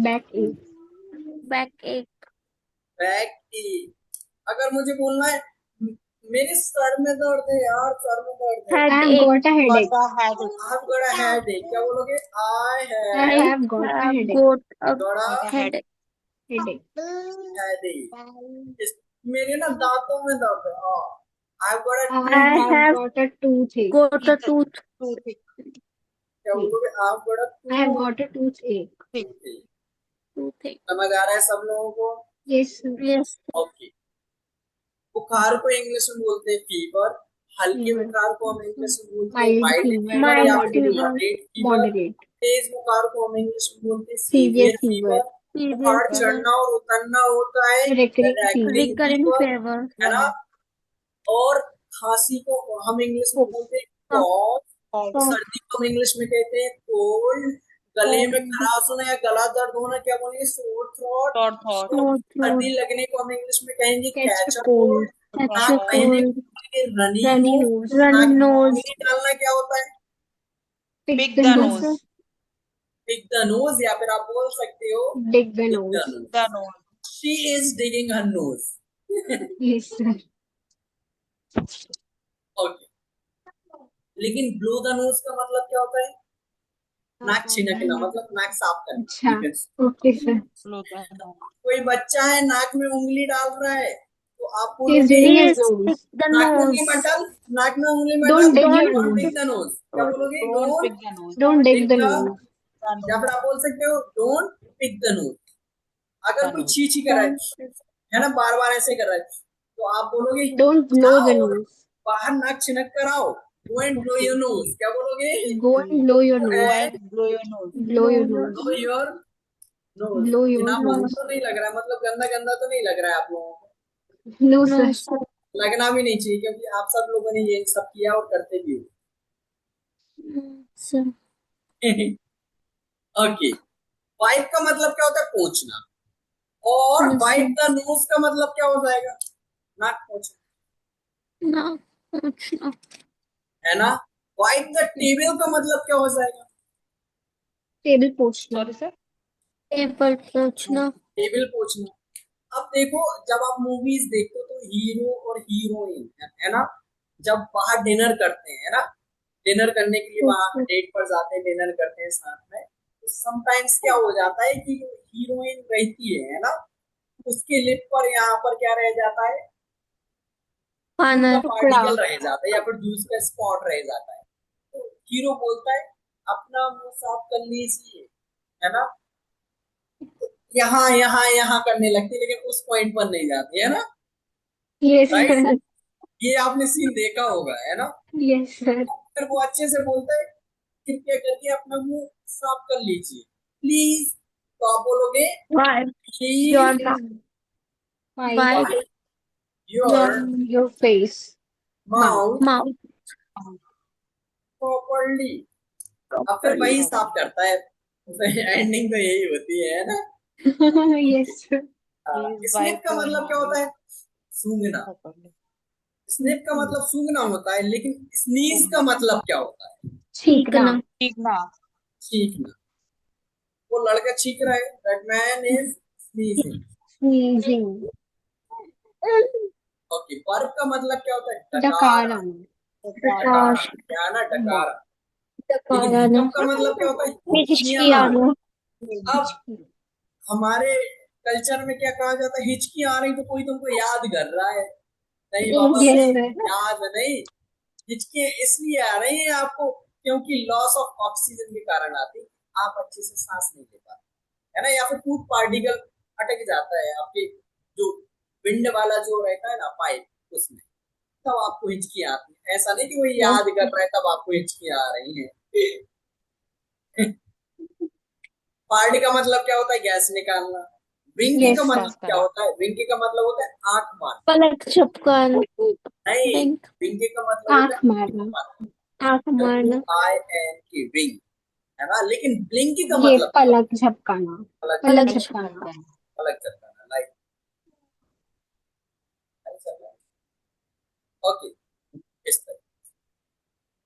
Backache. back ache, back एक। अगर मुझे बोलना है मेरे sir में दर्द है यार, सर में दर्द है। I have headache, got a got headache. a headache, I have got a headache. क्या बोलोगे? आई I have I have got a have headache. got a got a got a headache, Headache. Headache. मेरे ना दांतों में दर्द है। I have got a I I tooth. have have got a toothache. got a toothache, क्या बोलोगे? I have got a I have got a toothache. Tooth. toothache. समझ आ रहा है सब लोगों को? Yes, sir. Yes, ओके, बुखार को इंग्लिश में बोलते हैं फीवर। हल्के Fever. बुखार को हम इंग्लिश में बोलते हैं Mild माइल्ड fever. फीवर या mild फिर Moderate. fever, moderate fever. Moderate. तेज बुखार को हम इंग्लिश में बोलते हैं Severe severe fever. Fever. severe बुखार fever, चढ़ना और उतरना होता है Recurring reckoning fever. recurring fever, fever, है ना। और खांसी को हम इंग्लिश में बोलते हैं कॉफ। cough, cough, सर्दी को हम इंग्लिश में कहते हैं कोल्ड। गले में खराश होना या गला दर्द होना क्या बोलेंगे? सोर throat. sore throat, sore throat, सर्दी लगने को हम इंग्लिश में कहेंगे Catch a catch a cold. Cold. catch नाक a बहने cold, को बोलेंगे runny Runny nose. nose. runny नाक में nose, उंगली डालना क्या होता है? Pick pick the the nose. nose, pick the nose, या फिर आप बोल सकते हो Dig the pick the nose. Nose. the nose, she is digging her nose. Yes, sir. Okay, लेकिन ब्लो द नोज का मतलब क्या होता है? नाक छिनकना, मतलब नाक साफ करना। अच्छा. ठीक है। Okay, sir. blow the nose, कोई बच्चा है नाक में उंगली डाल रहा है तो आप He is बोलोगे digging his please nose. pick the नाक में उंगली मत nose, डाल, नाक में उंगली मत Don't डाल, dig your don't don't nose. Pick the nose. क्या don't बोलोगे? don't don't pick the nose, Don't dig pick the the, nose. the या nose, फिर आप बोल सकते हो डोंट पिक द नोज। अगर the कोई nose, छी छी कर रहा don't है ना, बार बार ऐसे कर रहा है तो आप बोलोगे Don't blow the आओ nose. बाहर नाक छिनक कर आओ। Go and blow your nose. क्या बोलोगे? Go and blow your Go go nose. and and blow your nose, Blow your blow nose. blow your nose। Blow ये your ना nose. तो नहीं लग रहा है, मतलब गंदा गंदा तो नहीं लग रहा है आप लोगों को? No, no sir. sir, लगना भी नहीं चाहिए क्योंकि आप सब लोगों ने ये सब किया और करते भी no sir, हो। ओके, वाइप का मतलब क्या होता है? पोंछना। और no wipe sir, the nose का मतलब क्या हो जाएगा? नाक पोंछना, no, no, है ना। वाइप द टेबल का मतलब क्या हो जाएगा? Table पोंछना. sorry sir, table पोंछना, टेबल पोंछना। अब देखो, जब आप मूवीज देखते हो तो हीरो और हीरोइन है ना, जब बाहर डिनर करते हैं, है ना, डिनर करने के लिए वहां डेट पर जाते हैं, डिनर करते हैं साथ में, तो समटाइम्स क्या हो जाता है कि जो हीरोइन रहती है ना, उसके लिप पर यहाँ पर क्या रह जाता है? खाना दूध का पार्टिकल रह जाता है या फिर दूध का स्पॉट रह जाता है। तो हीरो बोलता है अपना मुंह साफ कर लीजिए, है ना। यहाँ यहाँ यहाँ करने लगती है लेकिन उस पॉइंट पर नहीं जाती, है ना। Yes, right, sir. ये आपने सीन देखा होगा, है ना। Yes, sir. फिर वो अच्छे से बोलता है कृपया करके अपना मुंह साफ कर लीजिए प्लीज, तो आप बोलोगे Wipe please your mouth. Wipe Wipe your your face. mouth mouth properly. अब फिर वही साफ करता है, एंडिंग तो यही होती है ना। Yes, sir. स्निप का मतलब क्या होता है? सूंघना। स्निप का मतलब सूंघना होता है, लेकिन स्नीज का मतलब क्या होता है? छींकना. सीखना। छींकना। वो लड़का छींक रहा है, that man is sneezing. Sneezing. Okay, verb का मतलब क्या होता है? डकारा. डकारा। क्या ना, डकारा। लेकिन हिकअप का मतलब क्या होता है? हिचकियाँ। अब हमारे कल्चर में क्या कहा जाता है? हिचकी आ रही तो कोई तुमको याद कर रहा है। नहीं बाबा, Yes, कोई sir. याद नहीं। हिचकी इसलिए आ रही है आपको क्योंकि लॉस ऑफ ऑक्सीजन के कारण आती है, आप अच्छे से सांस नहीं ले पाते, है ना, या फिर फूड पार्टिकल अटक जाता है आपके जो विंड वाला जो रहता है ना पाइप, उसमें, तब आपको हिचकी आती है। ऐसा नहीं कि वही याद कर रहा है तब आपको हिचकी आ रही है। पार्टी का मतलब क्या होता है? गैस निकालना। विंकी Yes, का sir. मतलब क्या होता है? विंकी का मतलब होता है आंख मारना। पलक झपकन नहीं, Wink. विंकी का मतलब होता आंख है मारना. आंख मारना WINK, विंग, है ना। लेकिन ब्लिंकी का ये मतलब पलक झपकाना. पलक पलक झपकाना, झपकाना. पलक झपकाना, लाइक। ओके, इस तरह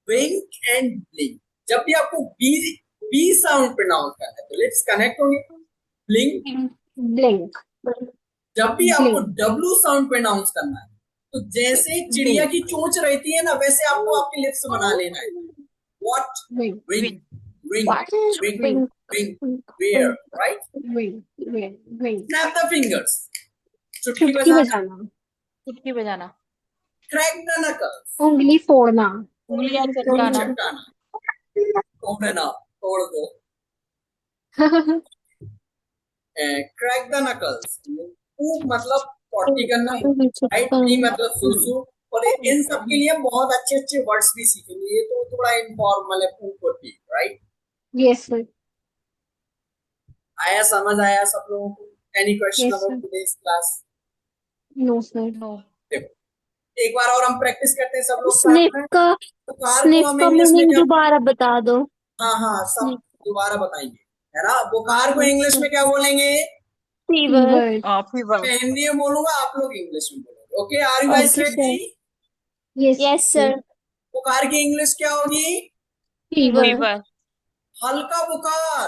विंक एंड ब्लिंक। जब भी आपको बी साउंड प्रोनाउंस करना है तो लिप्स कनेक्ट होंगे, ब्लिंक। Blink. जब भी आपको Blink. डब्ल्यू साउंड प्रोनाउंस करना है तो जैसे चिड़िया की चोंच रहती है ना, वैसे आपको आपके लिप्स बना लेना है। What? Wink. Wink, wink, What? Wink, Wink. Wink, Wink. Where, Wink. Right? Wink. Wink. Wink. Snap the fingers, चुटकी चुटकी बजाना, बजाना. चुटकी बजाना। क्रैक द नकल्स, उंगली फोड़ना. उंगलियां उंगली चटकाना। चटकाना, तोड़ना, तोड़ दो, क्रैक द नकल्स। पूप मतलब पॉटी करना, राइट? पी मतलब सुसु। और इन सब के लिए बहुत अच्छे अच्छे वर्ड्स भी सीखेंगे, ये तो थोड़ा इनफॉर्मल है, पूप और पी, राइट? Yes, sir. आया, समझ आया सब लोगों को? Any question Yes, about sir. Today's class? No, sir. No. देखो, एक बार और हम प्रैक्टिस करते हैं सब लोग साथ स्निफ में। का बुखार को स्निफ हम का इंग्लिश में मीनिंग क्या? दोबारा बता दो। हाँ हाँ, सब स्निफ दोबारा बताएंगे, है ना। बुखार को इंग्लिश में क्या बोलेंगे? फीवर। Fever. फीवर। मैं हिंदी में बोलूंगा, आप लोग इंग्लिश में बोलोगे। Okay, are you guys okay ready? Yes, yes sir. Sir. बुखार की इंग्लिश क्या होगी? Fever. फीवर। हल्का बुखार,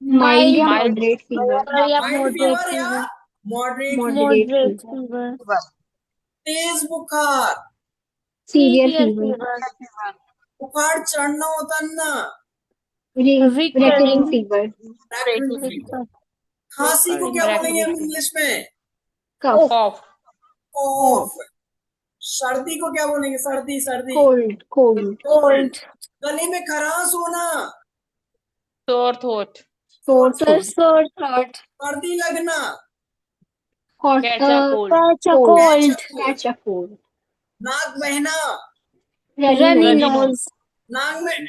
Mild या Mild. moderate fever. या माइल्ड मॉडरेट फीवर या fever. Moderate, Moderate moderate fever. Fever. Fever. तेज बुखार, Severe सीवियर fever. फीवर। बुखार चढ़ना उतरना, Recurring fever. Rapid fever. Recur खांसी को क्या बोलेंगे हम इंग्लिश में? Cough. कॉफ। कॉफ। सर्दी को क्या बोलेंगे? सर्दी, सर्दी, Cold. Cold. कोल्ड। गले में खराश होना, sore throat. Sore sore throat. Sore throat. सर्दी लगना, Hot. Catch a cold. Catch a Cold. Cold. Catch a cold. नाक बहना, Runny runny nose. Runny nose.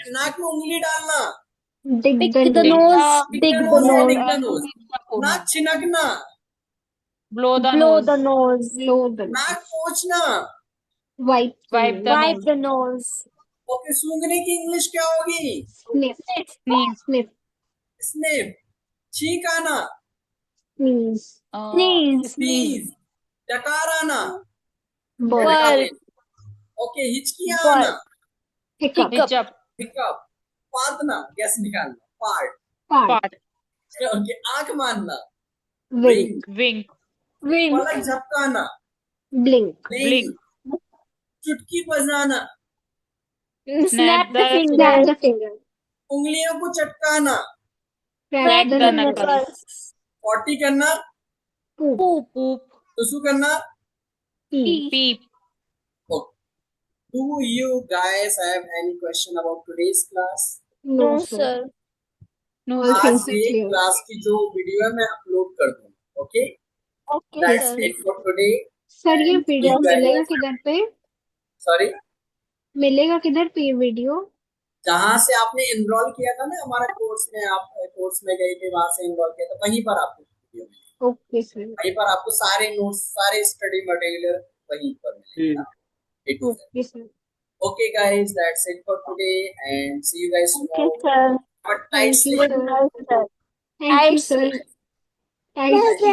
नाक में उंगली डालना, Dig pick the the nose. Nose. Dig dig the the nose या nose. Dig the nose. नाक छिनकना, blow the blow nose. The nose. Blow the नाक nose. पोंछना। Wipe the Wipe the nose. Wipe nose। The nose. Okay, सूंघने की English क्या होगी? Sniff. Sneeze. Sniff. Sniff. छींक आना, Sneeze. स्नीज। स्नीज। डकार आना, Burp. डकार बर्प। लेना। ओके, हिचकियां आना, बर्प। Hiccup. हिचअप। हिकअप। पादना, गैस निकालना, पार्ट। Fart. फाट। ओके, आंख मारना, Wink. विंग। विंक। विंक। पलक झपकाना, Blink. ब्लिंक। ब्लिंक। चुटकी बजाना, snap the the Snap finger. the finger. उंगलियों को चटकाना, Crack crack the the knuckles. knuckles. Knuckles. Potty करना, Poop. पूप। poop. सुसु करना। Pee. Peep. Do you guys have any question about today's class? No, no sir. Sir. No, All sir. आज things are ये clear. Class की जो video है मैं upload कर दूंगा। Okay, okay that's sir. It for today. Sir ये And video you guys- मिलेगा किधर पे? Sorry, मिलेगा किधर पे ये वीडियो? जहां से आपने एनरोल किया था ना हमारा कोर्स में, आप कोर्स में गए थे वहां से एनरोल किया था, वहीं पर आपको वीडियो मिलेगी, ओके सर, वहीं पर आपको सारे नोट्स, सारे स्टडी मटेरियल वहीं पर मिलेंगे ना, A to Z. Okay sir, Okay guys, that's it for today and see you guys Okay, tomorrow. sir. Have a tight thank you sleep. Good sir, night, sir. Thank you sir, Night. Thank you.